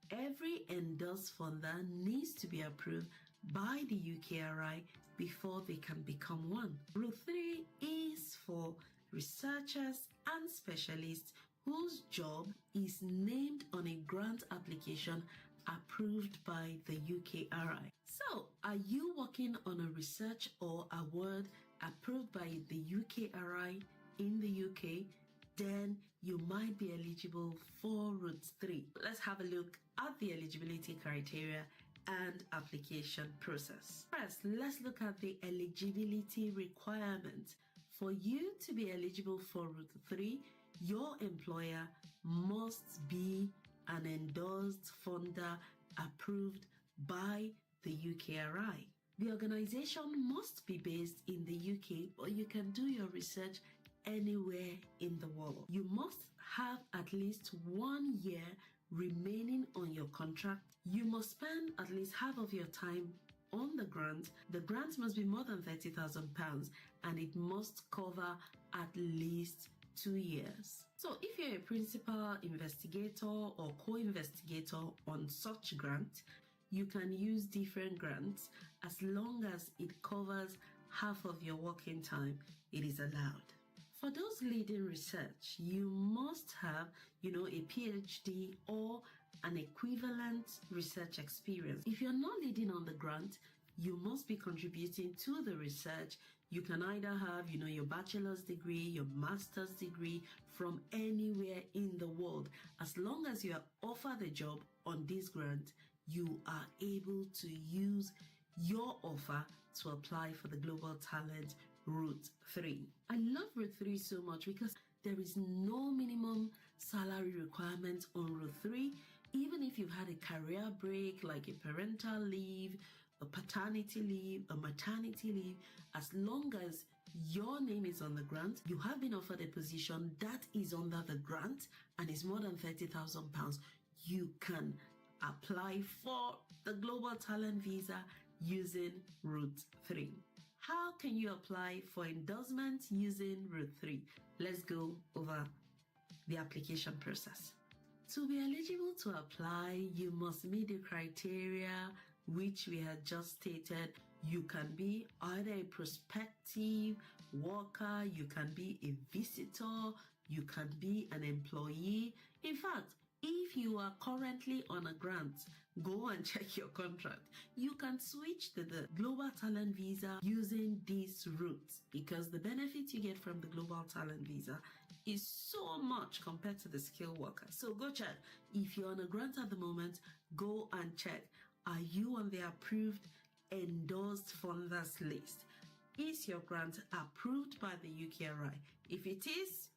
Every endorsed funder needs to be approved by the UKRI before they can become one. Route 3 is for researchers and specialists whose job is named on a grant application approved by the UKRI. So, are you working on a research or award approved by the UKRI in the UK? Then you might be eligible for Route 3. Let's have a look at the eligibility criteria and application process. First, let's look at the eligibility requirement. For you to be eligible for Route 3, your employer must be an endorsed funder approved by the UKRI. The organization must be based in the UK, but you can do your research anywhere in the world. You must have at least 1 year remaining on your contract. You must spend at least half of your time on the grant. The grant must be more than £30,000 and it must cover at least 2 years. So if you're a principal investigator or co-investigator on such grant, you can use different grants as long as it covers half of your working time. It is allowed. For those leading research, you must have, a PhD or an equivalent research experience. If you're not leading on the grant, you must be contributing to the research. You can either have, your bachelor's degree, your master's degree from anywhere in the world. As long as you are offered a job on this grant, you are able to use your offer to apply for the Global Talent Route 3. I love Route 3 so much because there is no minimum salary requirement on Route 3. Even if you've had a career break like a parental leave, a paternity leave, a maternity leave, as long as your name is on the grant, you have been offered a position that is under the grant and is more than £30,000, you can apply for the Global Talent Visa using Route 3. How can you apply for endorsement using Route 3? Let's go over the application process. To be eligible to apply, you must meet the criteria which we had just stated. You can be either a prospective worker, you can be a visitor, you can be an employee. In fact, if you are currently on a grant, go and check your contract. You can switch to the Global Talent Visa using this route because the benefit you get from the Global Talent Visa is so much compared to the skilled worker. So go check. If you're on a grant at the moment, go and check. Are you on the approved endorsed funders list? Is your grant approved by the UKRI? If it is,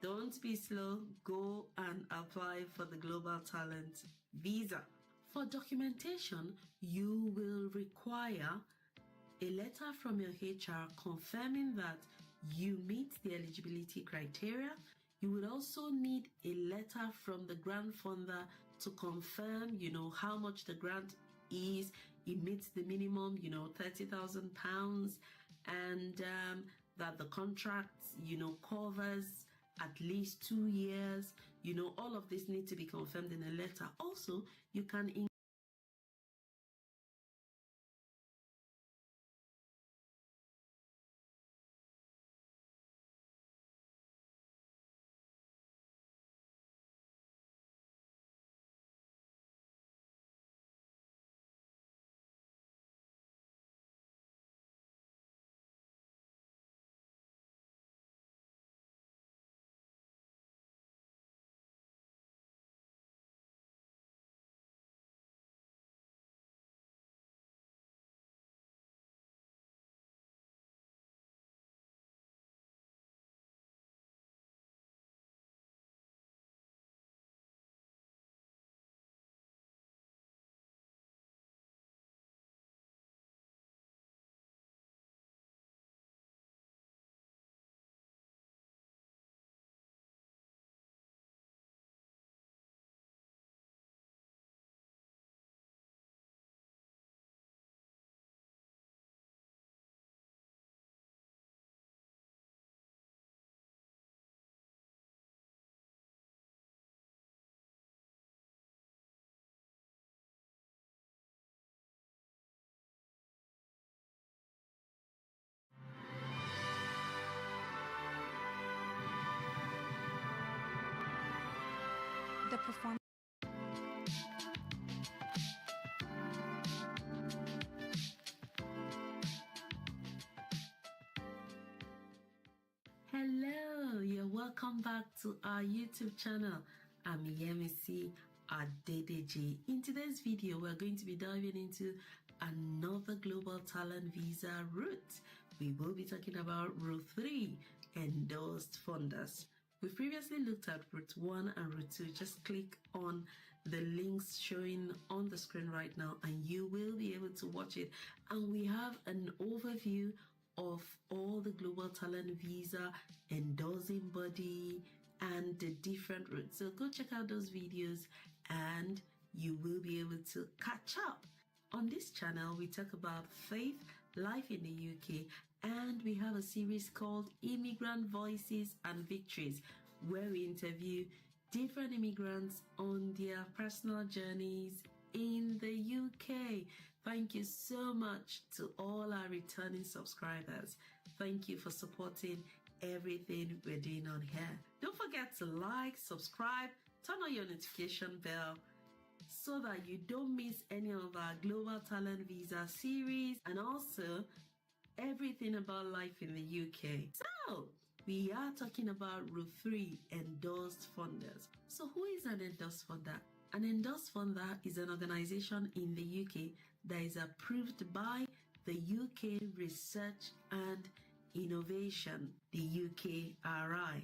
don't be slow. Go and apply for the Global Talent Visa. For documentation, you will require a letter from your HR confirming that you meet the eligibility criteria. You would also need a letter from the grant funder to confirm, how much the grant is. It meets the minimum, £30,000, and that the contract, covers at least 2 years. All of this needs to be confirmed in a letter. Also, you can the performance. Hello, you're welcome back to our YouTube channel. I'm Yemisi Adedeji. In today's video, we're going to be diving into another Global Talent Visa route. We will be talking about Route 3, endorsed funders. We previously looked at Route 1 and Route 2. Just click on the links showing on the screen right now and you will be able to watch it. And we have an overview of all the Global Talent Visa endorsing body and the different routes. So go check out those videos and you will be able to catch up. On this channel, we talk about faith, life in the UK, and we have a series called Immigrant Voices and Victories, where we interview different immigrants on their personal journeys in the UK. Thank you so much to all our returning subscribers. Thank you for supporting everything we're doing on here. Don't forget to like, subscribe, turn on your notification bell so that you don't miss any of our Global Talent Visa series and also everything about life in the UK. So, we are talking about Route 3 endorsed funders. So, who is an endorsed funder? An endorsed funder is an organization in the UK that is approved by the UK Research and Innovation, the UKRI.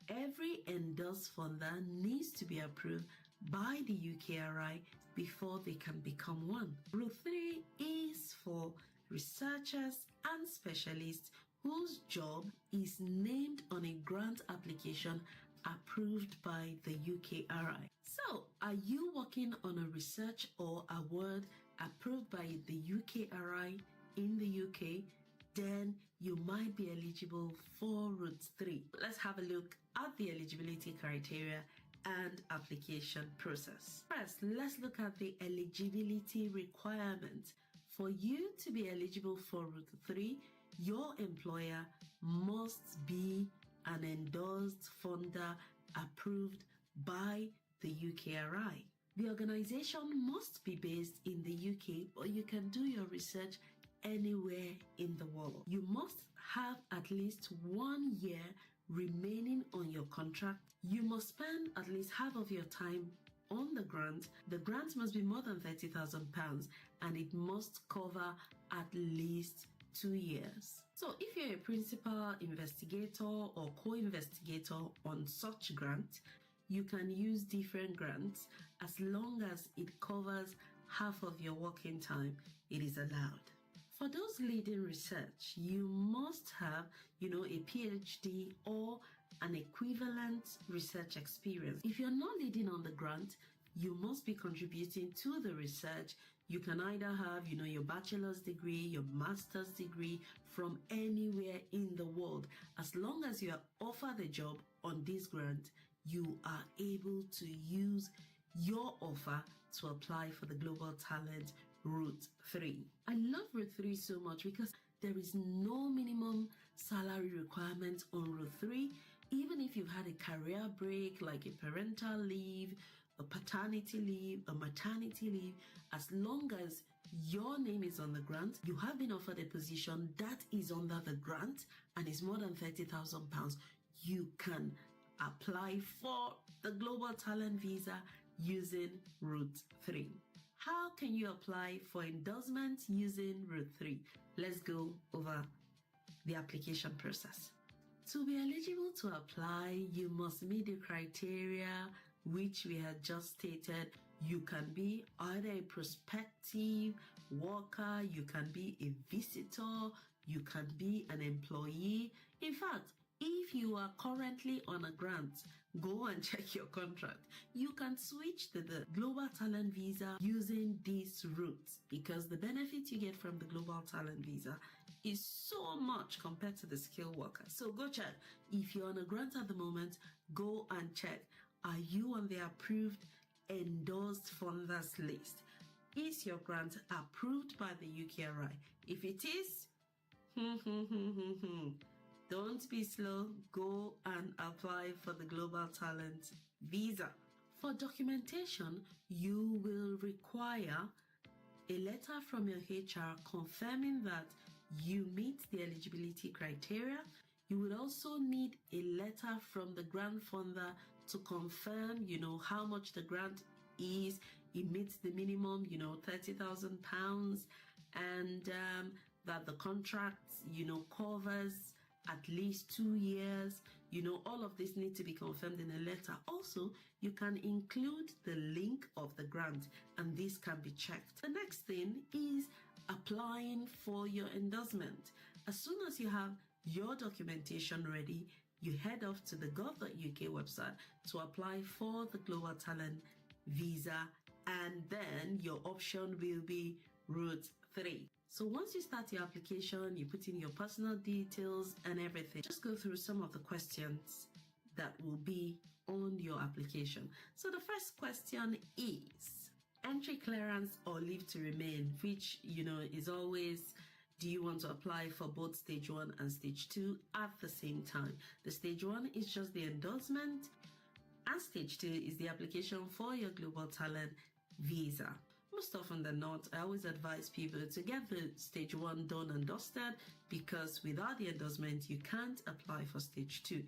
Every endorsed funder needs to be approved by the UKRI before they can become one. Route 3 is for researchers and specialists whose job is named on a grant application approved by the UKRI. So, are you working on a research or award approved by the UKRI in the UK? Then you might be eligible for Route 3. Let's have a look at the eligibility criteria and application process. First, let's look at the eligibility requirements. For you to be eligible for Route 3, your employer must be an endorsed funder approved by the UKRI. The organization must be based in the UK, but you can do your research anywhere in the world. You must have at least 1 year remaining on your contract. You must spend at least half of your time on the grant. The grant must be more than £30,000 and it must cover at least 2 years. So if you're a principal investigator or co-investigator on such grant, you can use different grants as long as it covers half of your working time. It is allowed. For those leading research, you must have, a PhD or an equivalent research experience. If you're not leading on the grant, you must be contributing to the research. You can either have, your bachelor's degree, your master's degree from anywhere in the world. As long as you are offered a job on this grant, you are able to use your offer to apply for the Global Talent Route 3. I love Route 3 so much because there is no minimum salary requirement on Route 3. Even if you've had a career break like a parental leave, a paternity leave, a maternity leave, as long as your name is on the grant, you have been offered a position that is under the grant and is more than £30,000, you can apply for the Global Talent Visa using Route 3. How can you apply for endorsement using Route 3? Let's go over the application process. To be eligible to apply, you must meet the criteria which we had just stated. You can be either a prospective worker, you can be a visitor, you can be an employee. In fact, if you are currently on a grant, go and check your contract. You can switch to the Global Talent Visa using these routes because the benefit you get from the Global Talent Visa is so much compared to the skilled worker. So go check. If you're on a grant at the moment, go and check. Are you on the approved endorsed funders list? Is your grant approved by the UKRI? If it is, don't be slow. Go and apply for the Global Talent Visa. For documentation, you will require a letter from your HR confirming that you meet the eligibility criteria. You would also need a letter from the grant funder to confirm, how much the grant is. It meets the minimum, £30,000, and that the contract, covers at least 2 years. All of this needs to be confirmed in a letter. Also, you can include the link of the grant and this can be checked. The next thing is applying for your endorsement. As soon as you have your documentation ready, you head off to the gov.uk website to apply for the Global Talent Visa, and then your option will be Route 3. So once you start your application, you put in your personal details and everything. Just go through some of the questions that will be on your application. So the first question is entry clearance or leave to remain, which, is always, do you want to apply for both stage 1 and stage 2 at the same time? The stage 1 is just the endorsement, and stage 2 is the application for your global talent visa. Most often than not, I always advise people to get the stage 1 done and dusted, because without the endorsement, you can't apply for stage 2.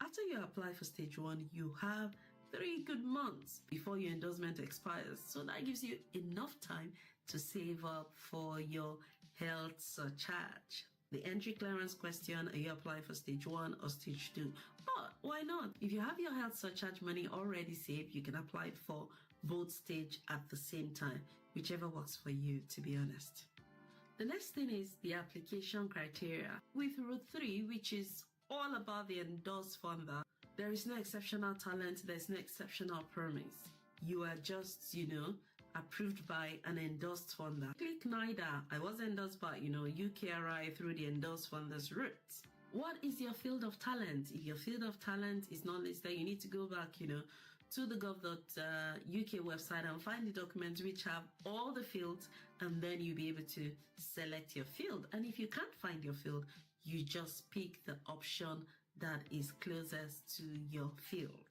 After you apply for stage 1, you have 3 good months before your endorsement expires. So that gives you enough time to save up for your health surcharge. The entry clearance question, are you applying for stage 1 or stage 2? But why not? If you have your health surcharge money already saved, you can apply for both stage at the same time, whichever works for you, to be honest. The next thing is the application criteria. With Route 3, which is all about the endorsed funder, there is no exceptional talent, there's no exceptional promise. You are just, approved by an endorsed funder. Click neither. I was endorsed by, UKRI through the endorsed funders route. What is your field of talent? If your field of talent is not listed, you need to go back, to the gov.uk website and find the documents which have all the fields, and then you'll be able to select your field. And if you can't find your field, you just pick the option that is closest to your field.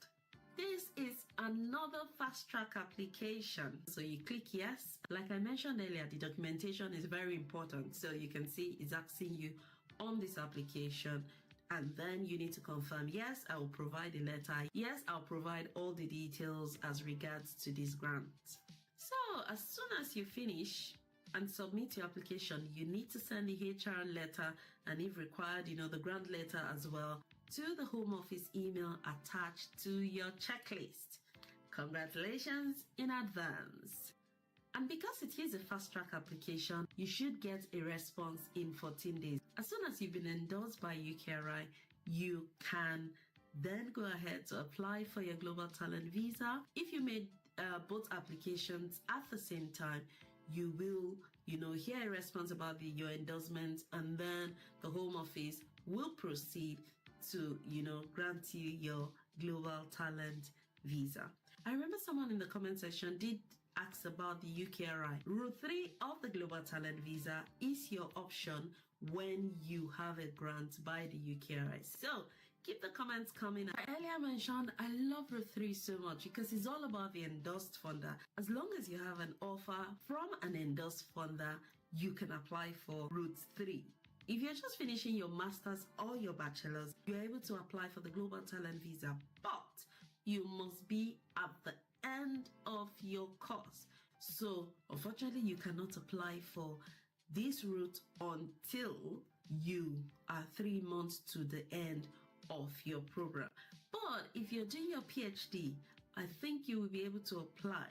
This is another fast track application. So you click yes. Like I mentioned earlier, the documentation is very important. So you can see it's asking you on this application, and then you need to confirm, yes, I will provide a letter. Yes, I'll provide all the details as regards to this grant. So as soon as you finish and submit your application, you need to send the HR letter, and if required, the grant letter as well, to the Home Office email attached to your checklist. Congratulations in advance. And because it is a fast track application, you should get a response in 14 days. As soon as you've been endorsed by UKRI, you can then go ahead to apply for your global talent visa. If you made both applications at the same time, you will, hear a response about your endorsement, and then the Home Office will proceed to, grant you your global talent visa. I remember someone in the comment section did ask about the UKRI. Route 3 of the global talent visa is your option when you have a grant by the UKRI. So keep the comments coming. I earlier mentioned I love Route 3 so much because it's all about the endorsed funder. As long as you have an offer from an endorsed funder, you can apply for Route 3. If you're just finishing your master's or your bachelor's, you're able to apply for the global talent visa, but you must be at the end of your course. So unfortunately, you cannot apply for this route until you are 3 months to the end of your program. But if you're doing your PhD, I think you will be able to apply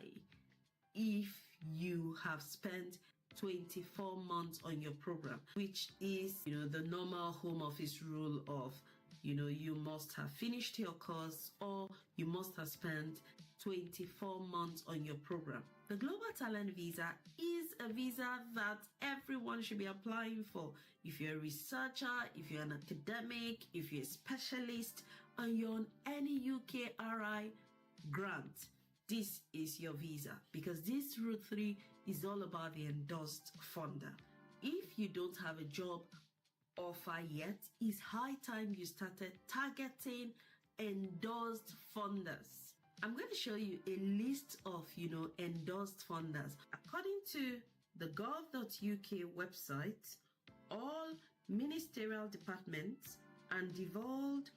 if you have spent 24 months on your program, which is, the normal Home Office rule of, you must have finished your course or you must have spent 24 months on your program. The Global Talent Visa is a visa that everyone should be applying for. If you're a researcher, if you're an academic, if you're a specialist, and you're on any UKRI grant, this is your visa, because this Route 3 is all about the endorsed funder. If you don't have a job offer yet, it's high time you started targeting endorsed funders. I'm going to show you a list of, endorsed funders. According to the gov.uk website, all ministerial departments and devolved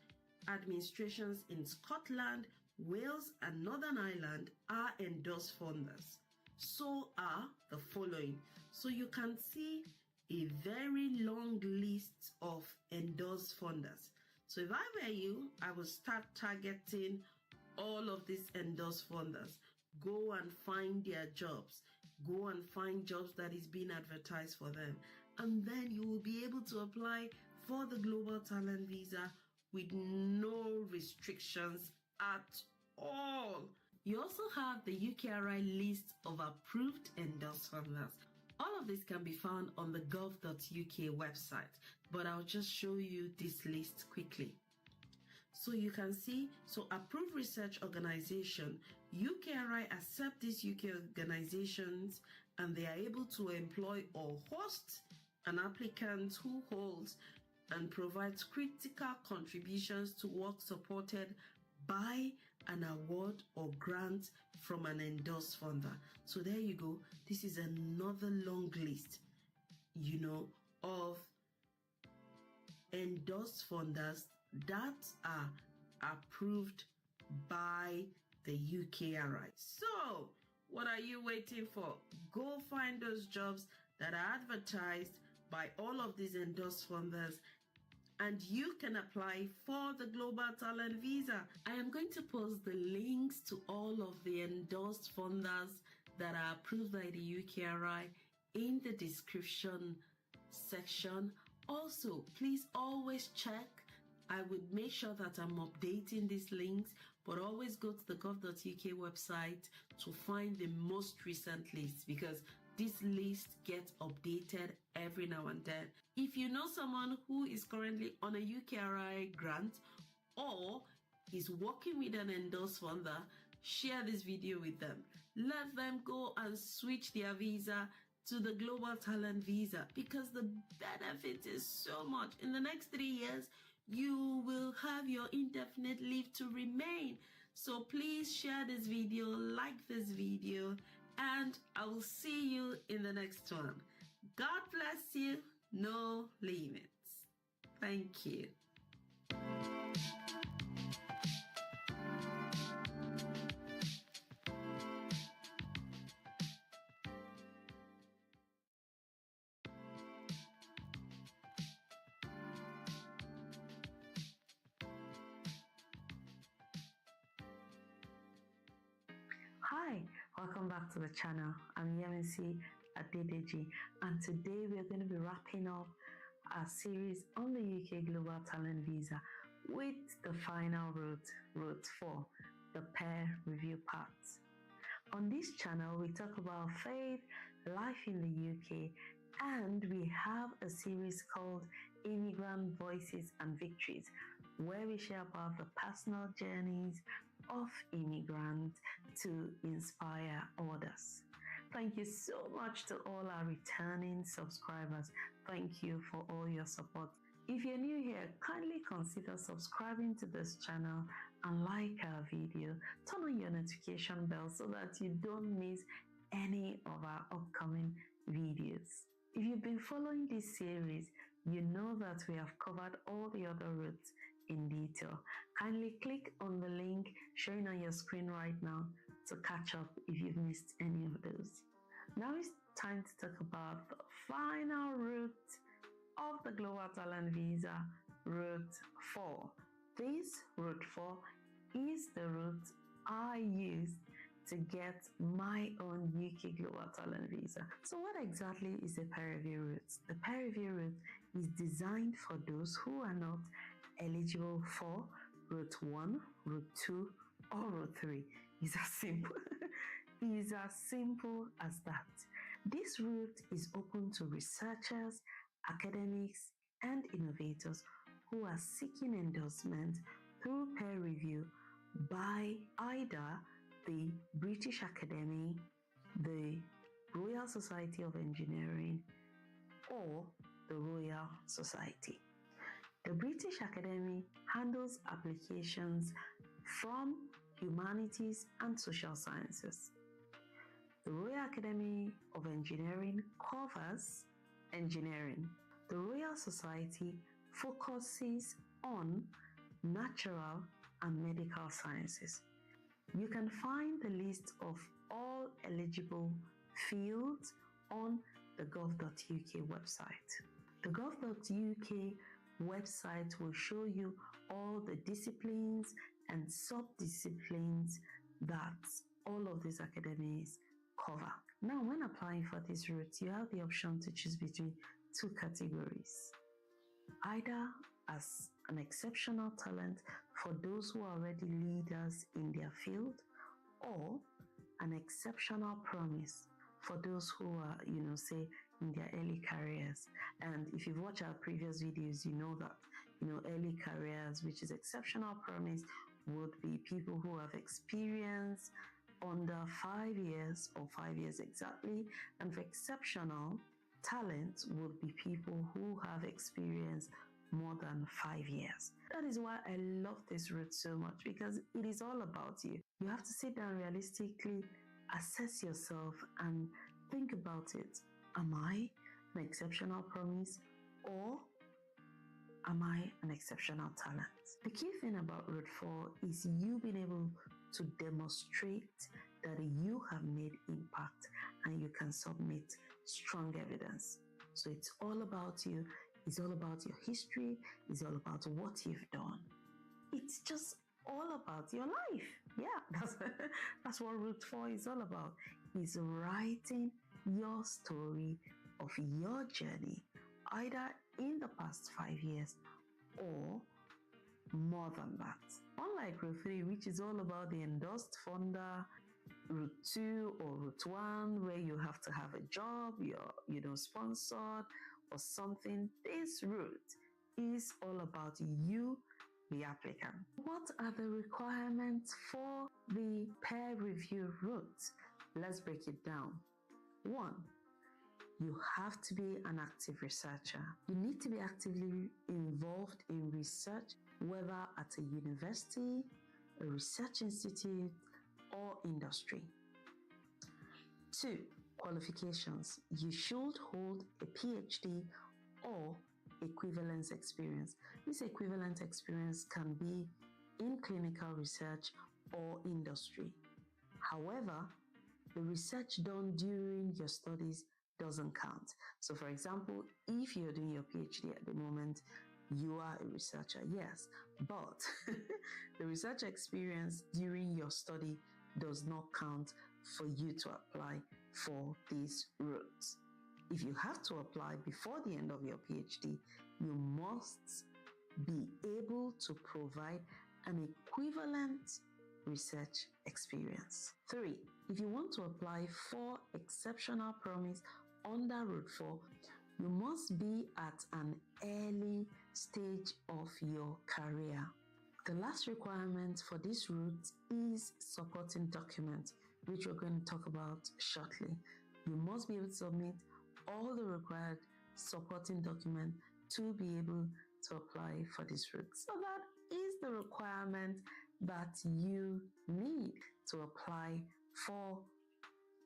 administrations in Scotland, Wales and Northern Ireland are endorsed funders. So are the following. So you can see a very long list of endorsed funders. So if I were you, I would start targeting all of these endorsed funders. Go and find their jobs. Go and find jobs that is being advertised for them. And then you will be able to apply for the Global Talent Visa with no restrictions at all. You also have the UKRI list of approved endorsed funders. All of this can be found on the gov.uk website, but I'll just show you this list quickly. So you can see, approved research organization, UKRI accept these UK organizations and they are able to employ or host an applicant who holds and provides critical contributions to work supported by an award or grant from an endorsed funder. So there you go. This is another long list, of endorsed funders that are approved by the UKRI. So what are you waiting for? Go find those jobs that are advertised by all of these endorsed funders, and you can apply for the Global Talent Visa. I am going to post the links to all of the endorsed funders that are approved by the UKRI in the description section. Also, please always check. I would make sure that I'm updating these links, but always go to the gov.uk website to find the most recent list, because this list gets updated every now and then. If you know someone who is currently on a UKRI grant or is working with an endorsed funder, share this video with them. Let them go and switch their visa to the Global Talent Visa, because the benefit is so much. In the next 3 years, you will have your indefinite leave to remain. So please share this video, like this video, and I will see you in the next one. God bless you. No limits. Thank you. Hi, welcome back to the channel. I'm Yemisi Adedeji, and today we're going to be wrapping up our series on the UK Global Talent Visa with the final route 4, the peer review part. On this channel, we talk about faith, life in the UK, and we have a series called Immigrant Voices and Victories, where we share about the personal journeys of immigrants to inspire others. Thank you so much to all our returning subscribers. Thank you for all your support. If you're new here, kindly consider subscribing to this channel and like our video. Turn on your notification bell so that you don't miss any of our upcoming videos. If you've been following this series, you know that we have covered all the other routes in detail. Kindly click on the link showing on your screen right now to catch up if you've missed any of those. Now it's time to talk about the final route of the Global Talent Visa, Route 4. This Route 4 is the route I used to get my own UK Global Talent Visa. So what exactly is the peer review route? The peer review route is designed for those who are not eligible for Route 1, Route 2, or Route 3. It's as simple. It's as simple as that. This route is open to researchers, academics, and innovators who are seeking endorsement through peer review by either the British Academy, the Royal Society of Engineering, or the Royal Society. The British Academy handles applications from humanities and social sciences. The Royal Academy of Engineering covers engineering. The Royal Society focuses on natural and medical sciences. You can find the list of all eligible fields on the gov.uk website. The gov.uk website will show you all the disciplines and sub-disciplines that all of these academies cover. Now, when applying for this route, you have the option to choose between two categories. Either as an exceptional talent for those who are already leaders in their field, or an exceptional promise for those who are, say, in their early careers. And if you've watched our previous videos, you know that, early careers, which is exceptional promise, would be people who have experience under 5 years or 5 years exactly. And for exceptional talent would be people who have experience more than 5 years. That is why I love this route so much, because it is all about you. You have to sit down realistically, assess yourself, and think about it. Am I an exceptional promise, or am I an exceptional talent? The key thing about Route 4 is you being able to demonstrate that you have made impact and you can submit strong evidence. So it's all about you. It's all about your history. It's all about what you've done. It's just all about your life. Yeah, that's what Route 4 is all about. It's writing your story of your journey, either in the past 5 years or more than that. Unlike Route 3, which is all about the endorsed funder, Route 2 or Route 1, where you have to have a job, you're sponsored or something, this route is all about you, the applicant. What are the requirements for the peer review route? Let's break it down. 1, you have to be an active researcher. You need to be actively involved in research, whether at a university, a research institute, or industry. 2, qualifications. You should hold a PhD or equivalence experience. This equivalent experience can be in clinical research or industry. However, the research done during your studies doesn't count. So for example, if you're doing your PhD at the moment, you are a researcher, yes, but the research experience during your study does not count for you to apply for these routes. If you have to apply before the end of your PhD, you must be able to provide an equivalent research experience. 3, if you want to apply for exceptional promise under Route 4, you must be at an early stage of your career. The last requirement for this route is supporting documents, which we're going to talk about shortly. You must be able to submit all the required supporting documents to be able to apply for this route. So that is the requirement that you need to apply for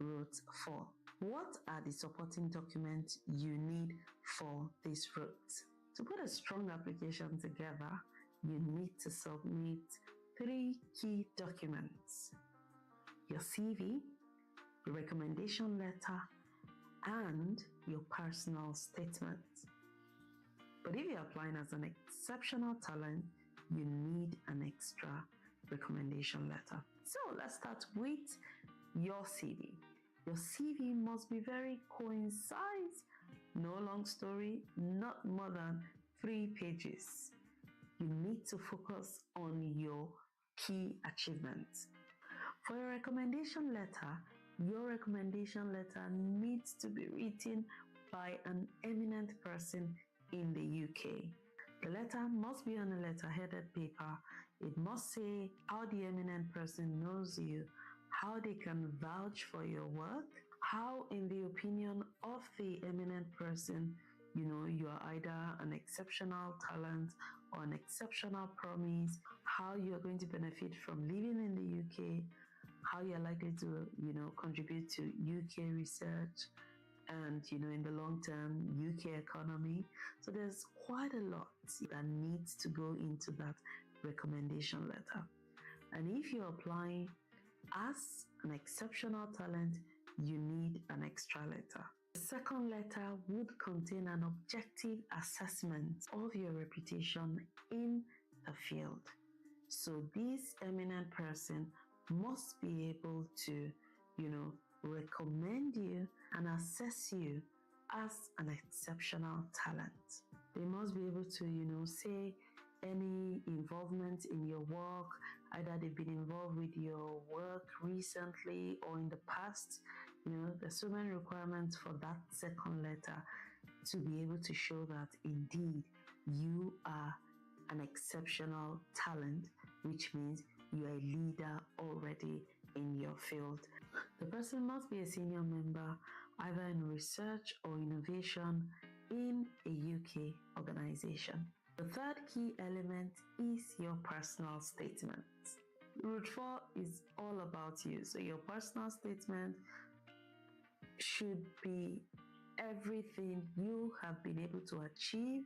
Route 4. What are the supporting documents you need for this route? To put a strong application together, you need to submit 3 key documents: your CV, your recommendation letter, and your personal statement. But if you're applying as an exceptional talent, you need an extra recommendation letter. So let's start with your CV. Your CV must be very concise. No long story, not more than 3 pages. You need to focus on your key achievements. For your recommendation letter needs to be written by an eminent person in the UK. The letter must be on a letter-headed paper. It must say how the eminent person knows you, how they can vouch for your work, how, in the opinion of the eminent person, you are either an exceptional talent or an exceptional promise, how you're going to benefit from living in the UK, how you're likely to, contribute to UK research and, in the long term, UK economy. So there's quite a lot that needs to go into that recommendation letter. And if you're applying as an exceptional talent, you need an extra letter. The second letter would contain an objective assessment of your reputation in the field. So this eminent person must be able to, recommend you and assess you as an exceptional talent. They must be able to, say any involvement in your work, either they've been involved with your work recently or in the past, There's so many requirements for that second letter to be able to show that indeed you are an exceptional talent, which means you are a leader already in your field. The person must be a senior member either in research or innovation in a UK organization. The third key element is your personal statement. Route 4 is all about you. So your personal statement should be everything you have been able to achieve,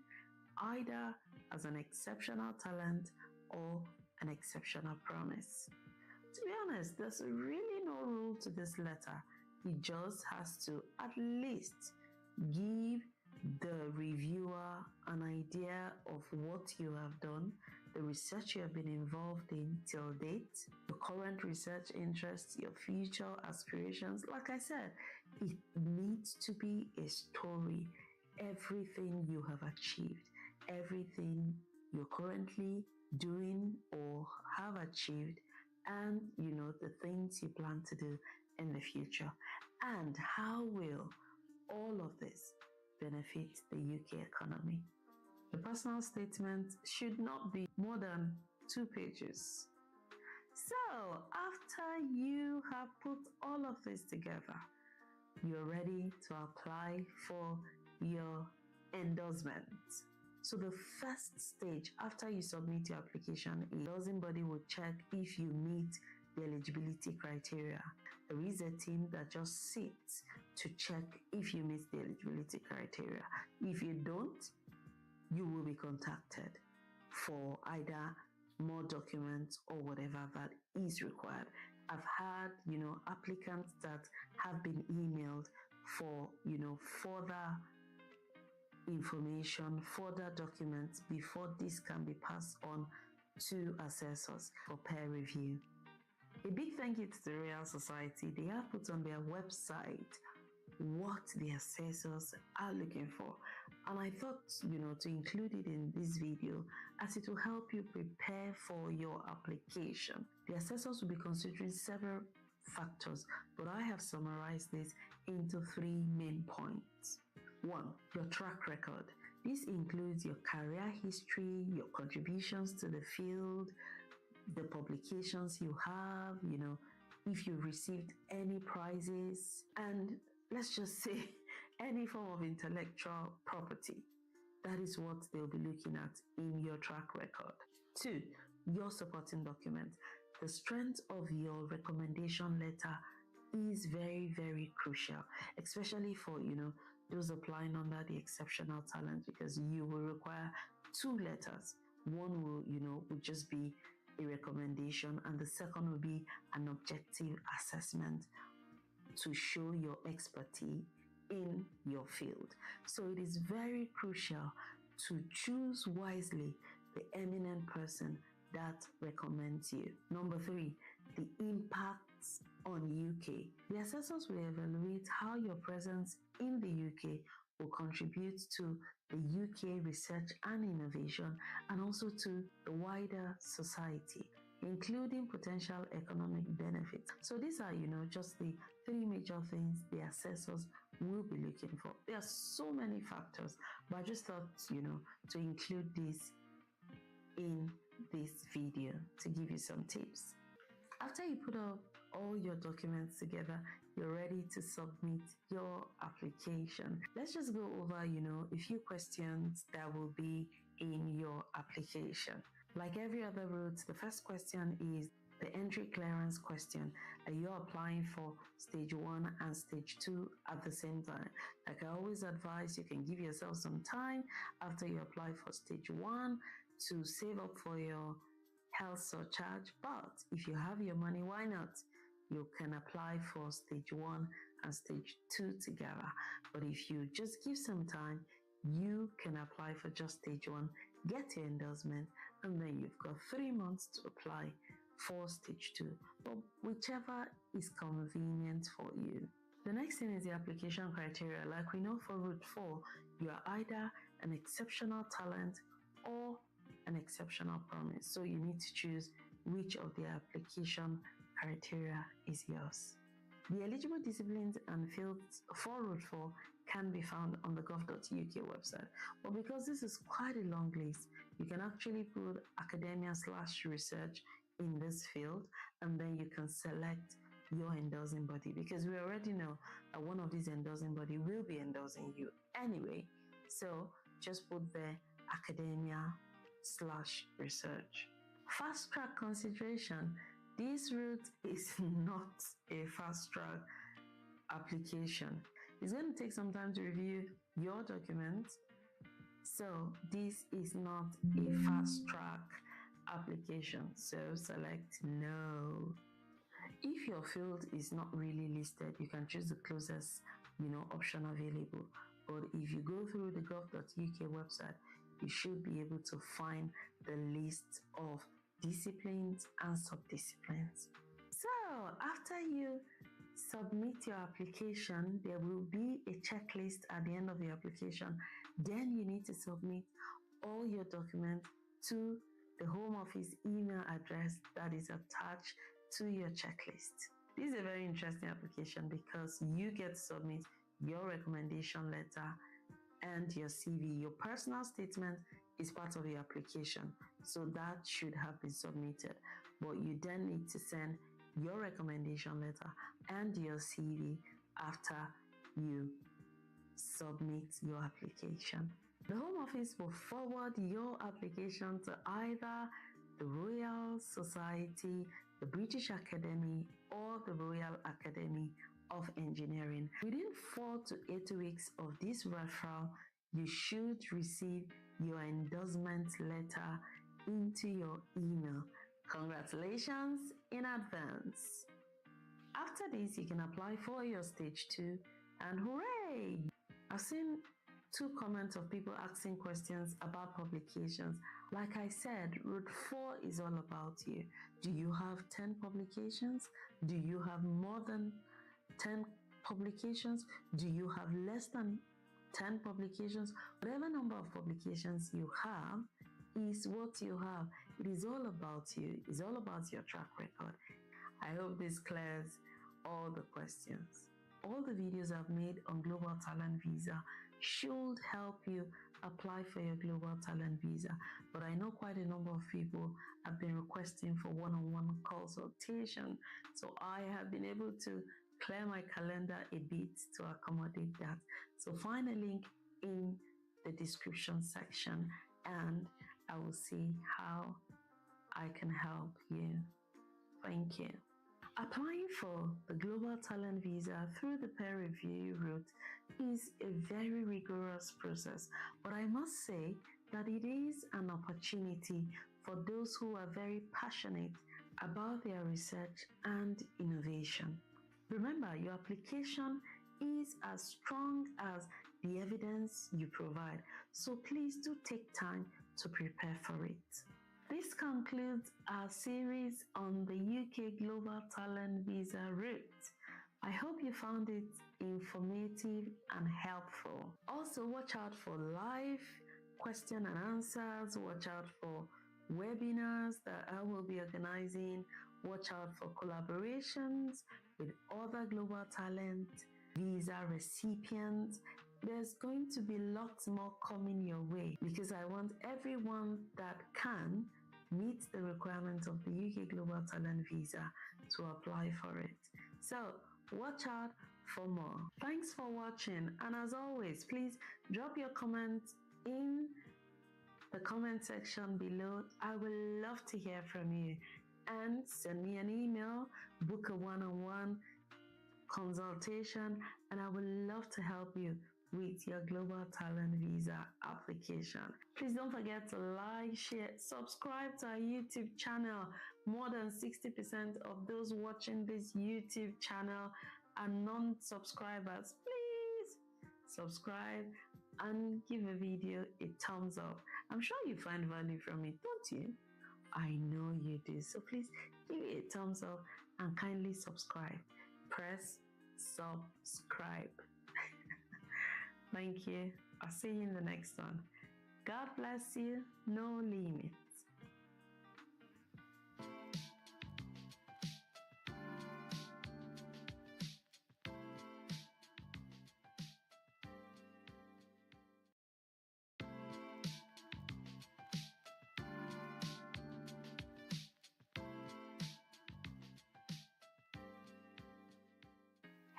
either as an exceptional talent or an exceptional promise. To be honest, there's really no rule to this letter. It just has to at least give the reviewer an idea of what you have done, the research you have been involved in till date, your current research interests, your future aspirations. Like I said, it needs to be a story. Everything you have achieved, everything you're currently doing or have achieved, and the things you plan to do in the future. And how will all of this benefit the UK economy? The personal statement should not be more than 2 pages. So, after you have put all of this together, you're ready to apply for your endorsement. So the first stage after you submit your application, a endorsing body will check if you meet the eligibility criteria. There is a team that just sits to check if you meet the eligibility criteria. If you don't, you will be contacted for either more documents or whatever that is required. I've had, applicants that have been emailed for, further information, further documents before this can be passed on to assessors for peer review. A big thank you to the Royal Society. They have put on their website what the assessors are looking for. And I thought, to include it in this video as it will help you prepare for your application. The assessors will be considering several factors, but I have summarized this into 3 main points. 1, your track record. This includes your career history, your contributions to the field, the publications you have, if you've received any prizes, and let's just say any form of intellectual property. That is what they'll be looking at in your track record. 2, your supporting documents. The strength of your recommendation letter is very, very crucial, especially for, those applying under the exceptional talent, because you will require 2 letters. One will just be a recommendation, and the second will be an objective assessment to show your expertise in your field. So it is very crucial to choose wisely the eminent person that recommends you. Number 3, the impacts on UK. The assessors will evaluate how your presence in the UK will contribute to the UK research and innovation, and also to the wider society, including potential economic benefits. So these are, just the 3 major things the assessors will be looking for. There are so many factors, but I just thought, to include this in this video to give you some tips. After you put up all your documents together, you're ready to submit your application. Let's just go over, a few questions that will be in your application. Like every other route, the first question is the entry clearance question. Are you applying for stage 1 and stage 2 at the same time? Like I always advise, you can give yourself some time after you apply for stage 1 to save up for your health surcharge. But if you have your money, why not? You can apply for stage 1 and stage 2 together. But if you just give some time, you can apply for just stage 1, get your endorsement, and then you've got 3 months to apply for stage 2, but whichever is convenient for you. The next thing is the application criteria. Like we know for Route 4, you are either an exceptional talent or an exceptional promise. So you need to choose which of the application criteria is yours. The eligible disciplines and fields for Route 4 can be found on the gov.uk website. But because this is quite a long list, you can actually put academia/research in this field, and then you can select your endorsing body, because we already know that one of these endorsing body will be endorsing you anyway. So just put there academia/research. Fast track consideration. This route is not a fast track application. It's going to take some time to review your documents. So this is not a fast track application. So select no. If your field is not really listed, you can choose the closest, option available. But if you go through the gov.uk website, you should be able to find the list of disciplines and subdisciplines. So after you submit your application, there will be a checklist at the end of the application. Then you need to submit all your documents to the Home Office email address that is attached to your checklist. This is a very interesting application because you get to submit your recommendation letter and your CV. Your personal statement is part of your application, so that should have been submitted. But you then need to send your recommendation letter and your CV after you submit your application. The Home Office will forward your application to either the Royal Society, the British Academy, or the Royal Academy of Engineering. Within 4 to 8 weeks of this referral, you should receive your endorsement letter into your email. Congratulations in advance. After this, you can apply for your stage 2, and hooray! I've seen 2 comments of people asking questions about publications. Like I said, Route 4 is all about you. Do you have 10 publications? Do you have more than 10 publications? Do you have less than 10 publications? Whatever number of publications you have is what you have. It is all about you. It's all about your track record. I hope this clears all the questions. All the videos I've made on Global Talent Visa should help you apply for your Global Talent Visa. But I know quite a number of people have been requesting for one-on-one consultation. So I have been able to clear my calendar a bit to accommodate that. So find a link in the description section and I will see how I can help you. Thank you. Applying for the Global Talent Visa through the peer review route is a very rigorous process, but I must say that it is an opportunity for those who are very passionate about their research and innovation. Remember, your application is as strong as the evidence you provide, so please do take time to prepare for it. This concludes our series on the UK Global Talent Visa route. I hope you found it informative and helpful. Also, watch out for live question and answers. Watch out for webinars that I will be organizing. Watch out for collaborations with other Global Talent Visa recipients. There's going to be lots more coming your way because I want everyone that can meet the requirements of the UK Global Talent Visa to apply for it. So watch out for more. Thanks for watching, and as always, please drop your comments in the comment section below. I would love to hear from you, and send me an email, book a one-on-one consultation, and I would love to help you with your Global Talent Visa application. Please don't forget to like, share, subscribe to our YouTube channel. More than 60% of those watching this YouTube channel are non-subscribers. Please subscribe and give a video a thumbs up. I'm sure you find value from it, don't you? I know you do. So please give it a thumbs up and kindly subscribe. Press subscribe. Thank you. I'll see you in the next one. God bless you. No limits.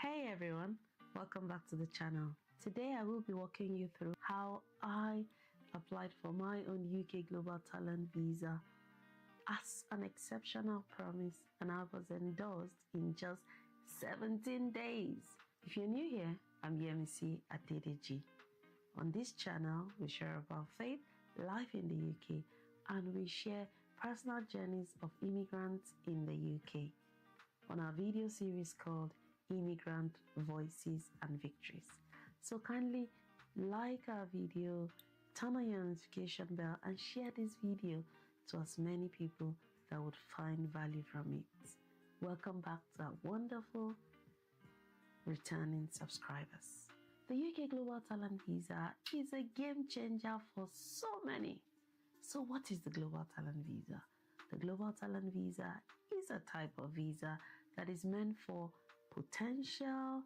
Hey everyone, welcome back to the channel. Today I will be walking you through how I applied for my own UK Global Talent Visa as an exceptional promise, and I was endorsed in just 17 days. If you're new here, I'm Yemisi Adedeji. On this channel, we share about faith, life in the UK, and we share personal journeys of immigrants in the UK on our video series called Immigrant Voices and Victories. So kindly like our video, turn on your notification bell, and share this video to as many people that would find value from it. Welcome back to our wonderful returning subscribers. The UK Global Talent Visa is a game changer for so many. So what is the Global Talent Visa? The Global Talent Visa is a type of visa that is meant for potential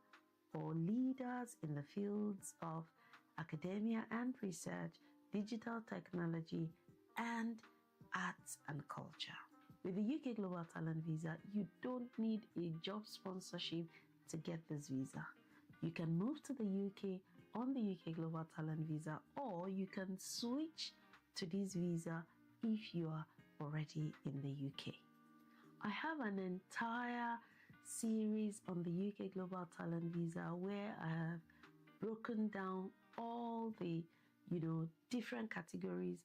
or leaders in the fields of academia and research, digital technology, and arts and culture. With the UK Global Talent Visa, you don't need a job sponsorship to get this visa. You can move to the UK on the UK Global Talent Visa, or you can switch to this visa if you are already in the UK. I have an entire series on the UK Global Talent Visa where I have broken down all the different categories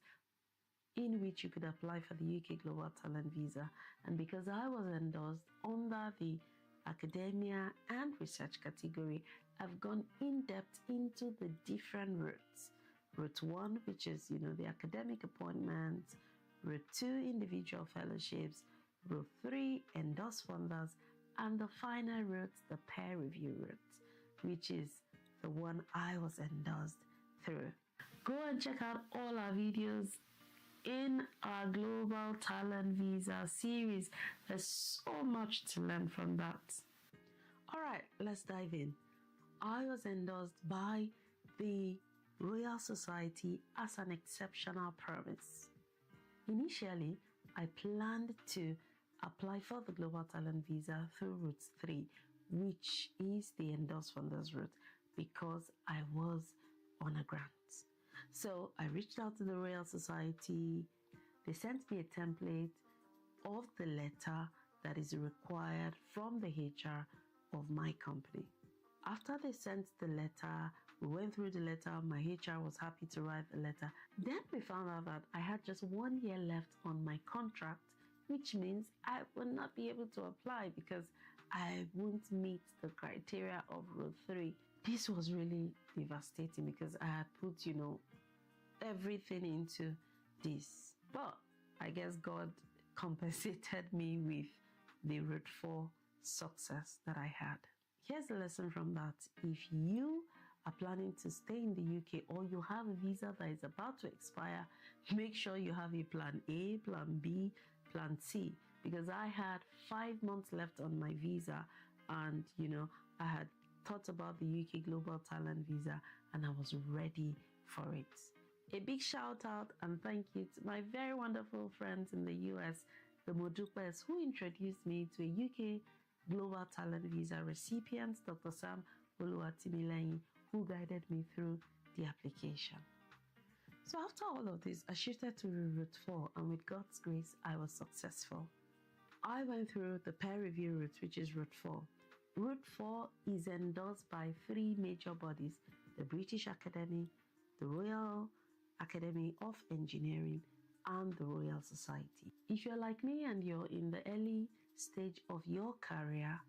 in which you could apply for the UK Global Talent Visa. And because I was endorsed under the academia and research category, I've gone in depth into the different routes. Route 1, which is the academic appointments; Route 2, individual fellowships; Route 3, endorsed funders; and the final route, the peer review route, which is the one I was endorsed through. Go and check out all our videos in our Global Talent Visa series. There's so much to learn from that. All right, let's dive in. I was endorsed by the Royal Society as an exceptional promise. Initially, I planned to apply for the Global Talent Visa through Route 3, which is the endorsed funders route, because I was on a grant. So I reached out to the Royal Society. They sent me a template of the letter that is required from the HR of my company. After they sent the letter, we went through the letter. My HR was happy to write the letter. Then we found out that I had just 1 year left on my contract, which means I would not be able to apply because I won't meet the criteria of Route 3. This was really devastating because I had put, everything into this. But I guess God compensated me with the Route 4 success that I had. Here's the lesson from that. If you are planning to stay in the UK, or you have a visa that is about to expire, make sure you have a plan A, plan B, plan C, because I had 5 months left on my visa, and I had thought about the UK Global Talent Visa and I was ready for it. A big shout out and thank you to my very wonderful friends in the US, the Modupes, who introduced me to a UK Global Talent Visa recipient, Dr. Sam Oluwatimileyin, who guided me through the application. So after all of this, I shifted to Route 4, and with God's grace, I was successful. I went through the peer review route, which is Route 4. Route 4 is endorsed by 3 major bodies: the British Academy, the Royal Academy of Engineering, and the Royal Society. If you're like me and you're in the early stage of your career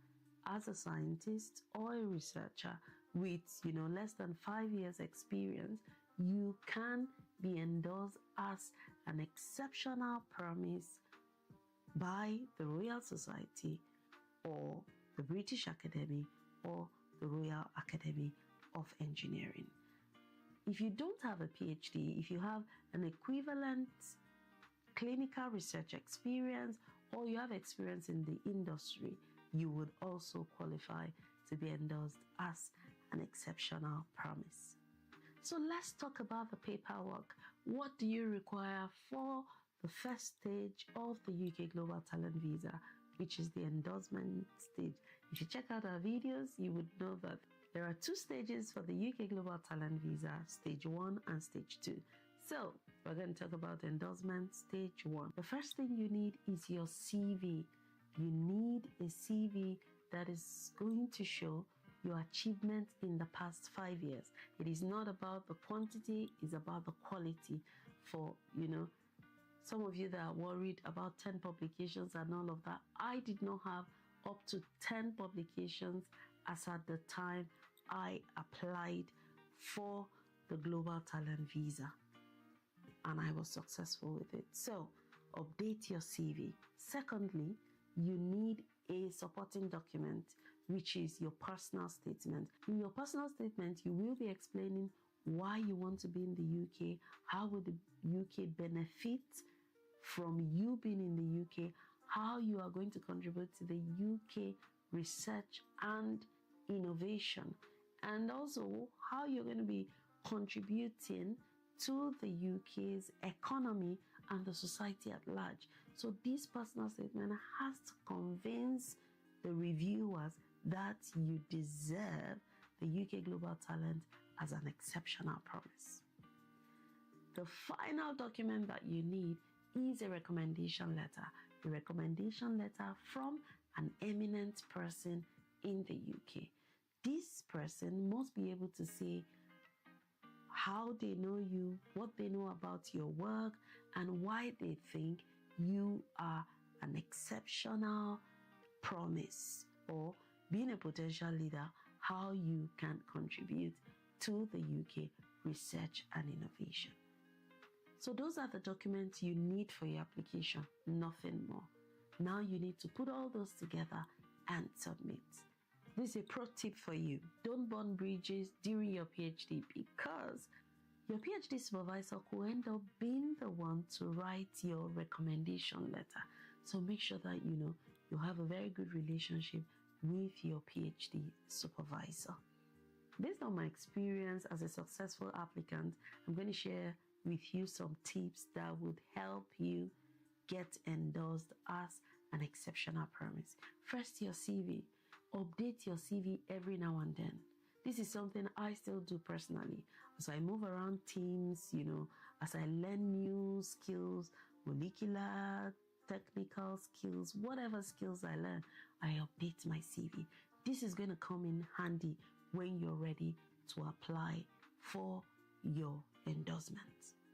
as a scientist or a researcher with less than 5 years experience, you can be endorsed as an exceptional promise by the Royal Society or the British Academy or the Royal Academy of Engineering. If you don't have a PhD, if you have an equivalent clinical research experience, or you have experience in the industry, you would also qualify to be endorsed as an exceptional promise. So let's talk about the paperwork. What do you require for the first stage of the UK Global Talent Visa, which is the endorsement stage? If you check out our videos, you would know that there are 2 stages for the UK Global Talent Visa, stage 1 and stage 2. So we're going to talk about endorsement stage 1. The first thing you need is your CV. You need a CV that is going to show your achievement in the past 5 years. It is not about the quantity, it's about the quality. For, some of you that are worried about 10 publications and all of that, I did not have up to 10 publications as at the time I applied for the Global Talent Visa, and I was successful with it. So update your CV. Secondly, you need a supporting document, which is your personal statement. In your personal statement, you will be explaining why you want to be in the UK, how would the UK benefit from you being in the UK, how you are going to contribute to the UK research and innovation, and also how you're going to be contributing to the UK's economy and the society at large. So this personal statement has to convince the reviewers that you deserve the UK Global Talent as an exceptional promise. The final document that you need is a recommendation letter. A recommendation letter from an eminent person in the UK. This person must be able to say how they know you, what they know about your work, and why they think you are an exceptional promise, or being a potential leader, how you can contribute to the UK research and innovation. So those are the documents you need for your application, nothing more. Now you need to put all those together and submit. This is a pro tip for you. Don't burn bridges during your PhD, because your PhD supervisor could end up being the one to write your recommendation letter. So make sure that you have a very good relationship with your PhD supervisor. Based on my experience as a successful applicant, I'm going to share with you some tips that would help you get endorsed as an exceptional promise. First, your CV. Update your CV every now and then. This is something I still do personally. As I move around teams, as I learn new skills, molecular, technical skills, whatever skills I learn, I update my CV. This is going to come in handy when you're ready to apply for your endorsement.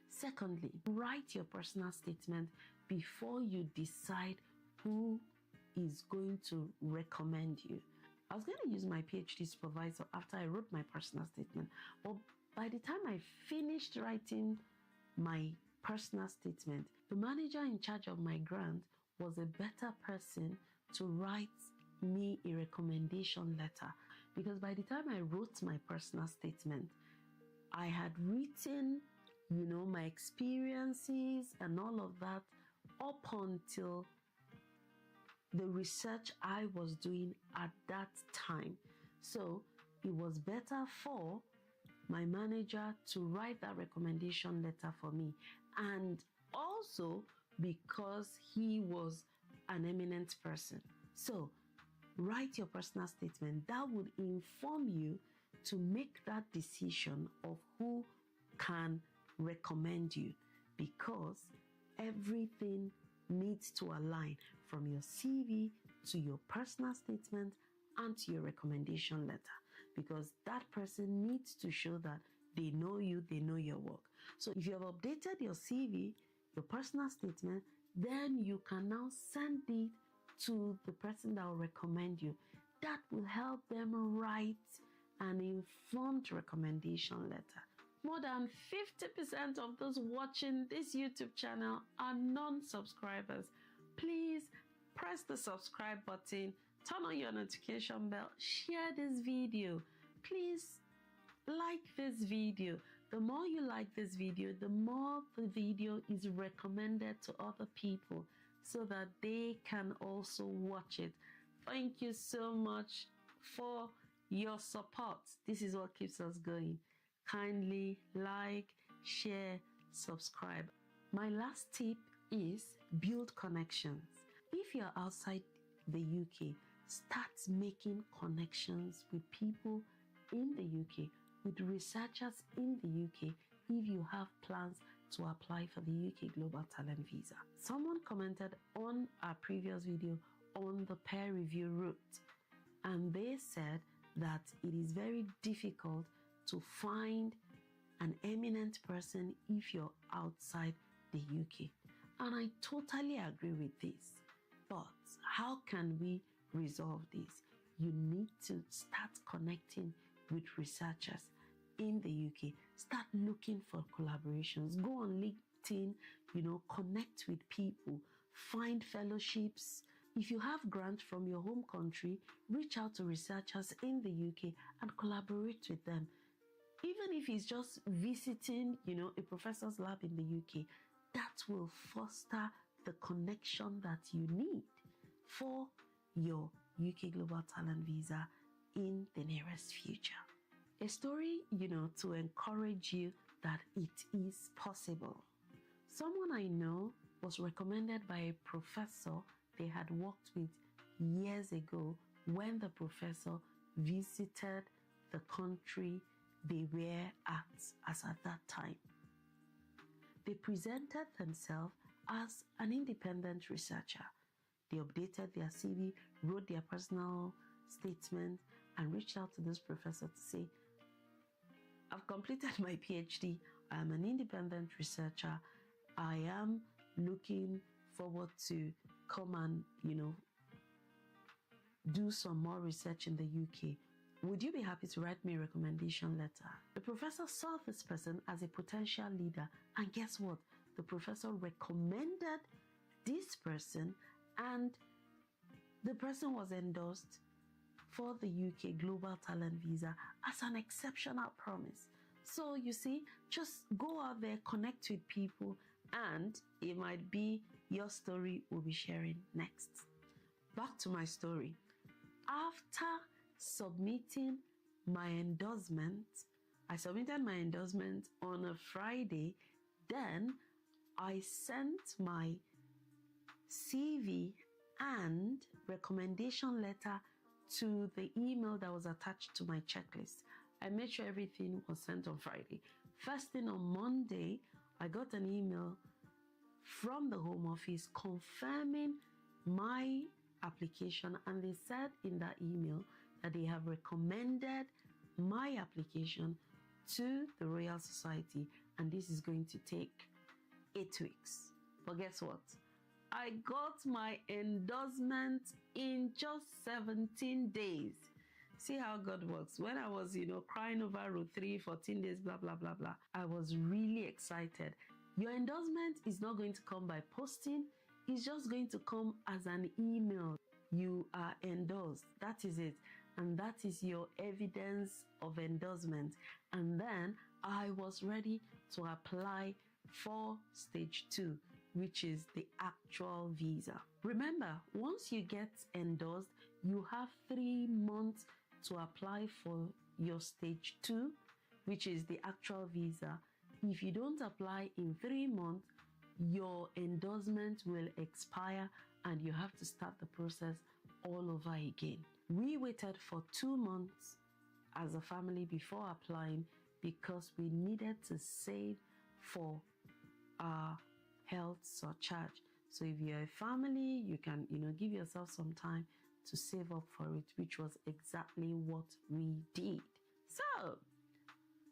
Secondly, write your personal statement before you decide who is going to recommend you. I was going to use my PhD supervisor after I wrote my personal statement, but by the time I finished writing my personal statement, the manager in charge of my grant was a better person to write me a recommendation letter, because by the time I wrote my personal statement, I had written, my experiences and all of that up until the research I was doing at that time. So it was better for my manager to write that recommendation letter for me, and also because he was an eminent person. So write your personal statement. That would inform you to make that decision of who can recommend you, because everything needs to align from your CV to your personal statement and to your recommendation letter, because that person needs to show that they know you, they know your work. So if you have updated your CV, your personal statement, then you can now send it to the person that will recommend you. That will help them write an informed recommendation letter. More than 50% of those watching this YouTube channel are non-subscribers. Please press the subscribe button, turn on your notification bell, share this video. Please like this video. The more you like this video, the more the video is recommended to other people so that they can also watch it. Thank you so much for your support. This is what keeps us going. Kindly like, share, subscribe. My last tip is build connections. If you're outside the UK, start making connections with people in the UK, with researchers in the UK, if you have plans to apply for the UK Global Talent Visa. Someone commented on our previous video on the peer review route, and they said that it is very difficult to find an eminent person if you're outside the UK. And I totally agree with this. But how can we resolve this? You need to start connecting with researchers in the UK. Start looking for collaborations. Go on LinkedIn, connect with people, find fellowships. If you have grants from your home country, reach out to researchers in the UK and collaborate with them. Even if it's just visiting, a professor's lab in the UK, that will foster the connection that you need for your UK Global Talent Visa in the nearest future. A story, to encourage you that it is possible. Someone I know was recommended by a professor they had worked with years ago when the professor visited the country they were as at that time. They presented themselves as an independent researcher. They updated their CV, wrote their personal statement, and reached out to this professor to say, I've completed my PhD. I'm an independent researcher. I am looking forward to come and, do some more research in the UK. Would you be happy to write me a recommendation letter? The professor saw this person as a potential leader, and guess what? The professor recommended this person, and the person was endorsed for the UK Global Talent Visa as an exceptional promise. So you see, just go out there, connect with people, and it might be your story we'll be sharing next. Back to my story. After submitting my endorsement, I submitted my endorsement on a Friday. Then I sent my CV and recommendation letter to the email that was attached to my checklist. I made sure everything was sent on Friday. First thing on Monday, I got an email from the Home Office confirming my application, and they said in that email that they have recommended my application to the Royal Society, and this is going to take 8 weeks. But guess what? I got my endorsement in just 17 days. See how God works. When I was, crying over row 3, 14 days, blah, blah, blah, blah, I was really excited. Your endorsement is not going to come by posting. It's just going to come as an email. You are endorsed. That is it. And that is your evidence of endorsement. And then I was ready to apply for stage 2, which is the actual visa. Remember, once you get endorsed, you have 3 months to apply for your stage 2, which is the actual visa. If you don't apply in 3 months, your endorsement will expire and you have to start the process all over again. We waited for 2 months as a family before applying because we needed to save for our health surcharge. So if you're a family, you can, give yourself some time to save up for it, which was exactly what we did. So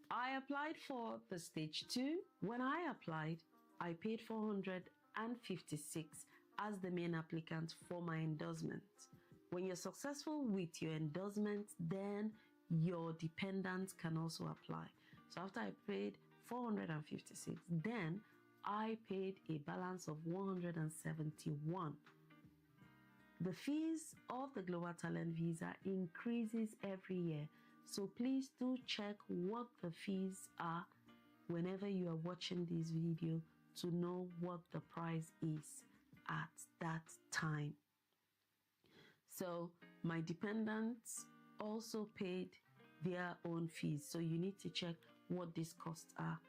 I applied for the stage 2. When I applied, I paid 456 as the main applicant for my endorsement. When you're successful with your endorsement, then your dependents can also apply. So after I paid 456, then I paid a balance of 171. The fees of the Global Talent Visa increases every year. So please do check what the fees are whenever you are watching this video to know what the price is at that time. So my dependents also paid their own fees. So you need to check what these costs are.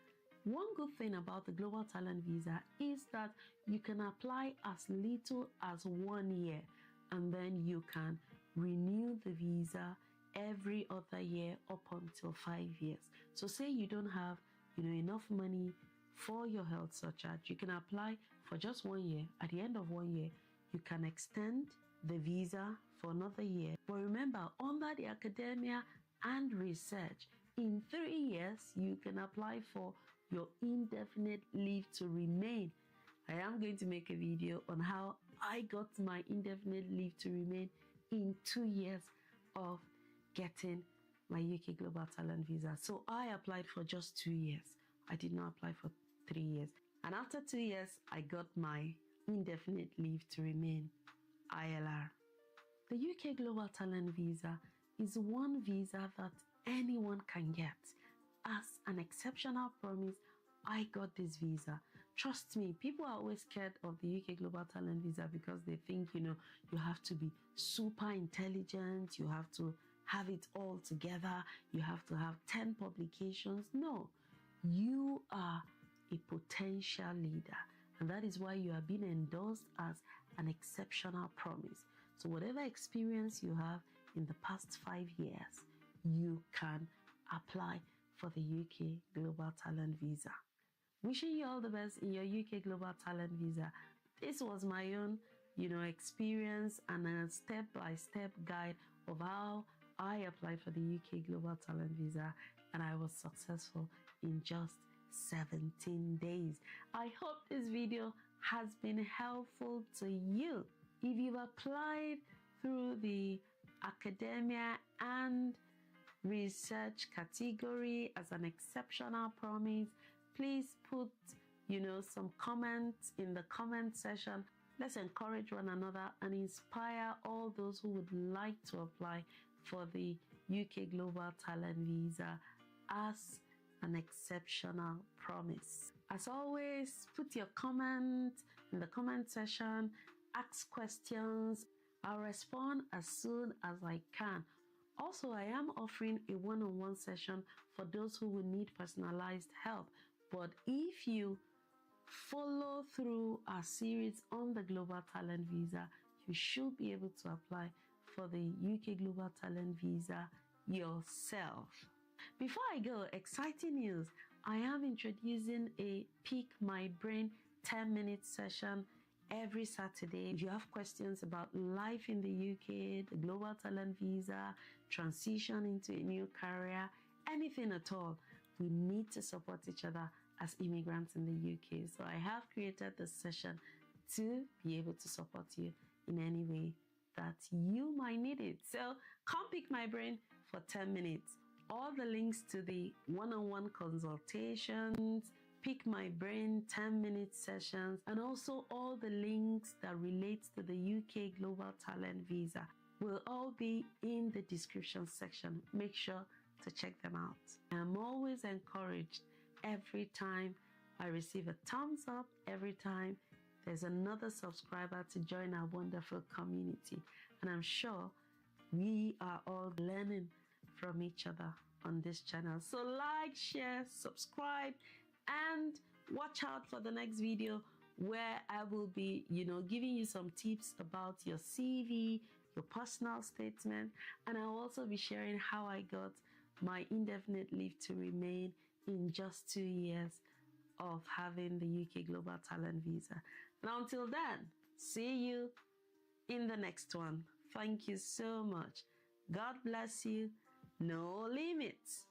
One good thing about the Global Talent Visa is that you can apply as little as 1 year, and then you can, renew the visa every other year up until 5 years. So say you don't have, enough money for your health surcharge, you can apply for just 1 year. At the end of 1 year, you can extend the visa for another year. But remember, under the academia and research, in 3 years, you can apply for your indefinite leave to remain. I am going to make a video on how I got my indefinite leave to remain in 2 years of getting my UK Global Talent Visa. So I applied for just 2 years. I did not apply for 3 years. And after 2 years, I got my indefinite leave to remain, ILR. The UK Global Talent Visa is one visa that anyone can get. As an exceptional promise, I got this visa. Trust me, people are always scared of the UK Global Talent Visa because they think, you have to be super intelligent, you have to have it all together, you have to have 10 publications. No, you are a potential leader, and that is why you are being endorsed as an exceptional promise. So whatever experience you have in the past 5 years, you can apply for the UK Global Talent Visa. Wishing you all the best in your UK Global Talent Visa. This was my own, experience and a step-by-step guide of how I applied for the UK Global Talent Visa, and I was successful in just 17 days. I hope this video has been helpful to you. If you've applied through the academia and research category as an exceptional promise, please put some comments in the comment section. Let's encourage one another and inspire all those who would like to apply for the UK Global Talent Visa as an exceptional promise. As always, put your comment in the comment section, ask questions. I'll respond as soon as I can. Also, I am offering a one-on-one session for those who will need personalized help. But if you follow through our series on the Global Talent Visa, you should be able to apply for the UK Global Talent Visa yourself. Before I go, exciting news. I am introducing a Pick My Brain 10-minute session every Saturday. If you have questions about life in the UK, the Global Talent Visa, transition into a new career, anything at all, we need to support each other as immigrants in the UK. So I have created this session to be able to support you in any way that you might need it. So come pick my brain for 10 minutes. All the links to the one-on-one consultations, Pick My Brain 10-minute sessions, and also all the links that relate to the UK Global Talent Visa will all be in the description section. Make sure to check them out. I'm always encouraged every time I receive a thumbs up, every time there's another subscriber to join our wonderful community. And I'm sure we are all learning from each other on this channel. So like, share, subscribe, and watch out for the next video where I will be, giving you some tips about your CV, your personal statement, and I'll also be sharing how I got my indefinite leave to remain in just 2 years of having the UK Global Talent Visa. And until then, see you in the next one. Thank you so much. God bless you. No limits.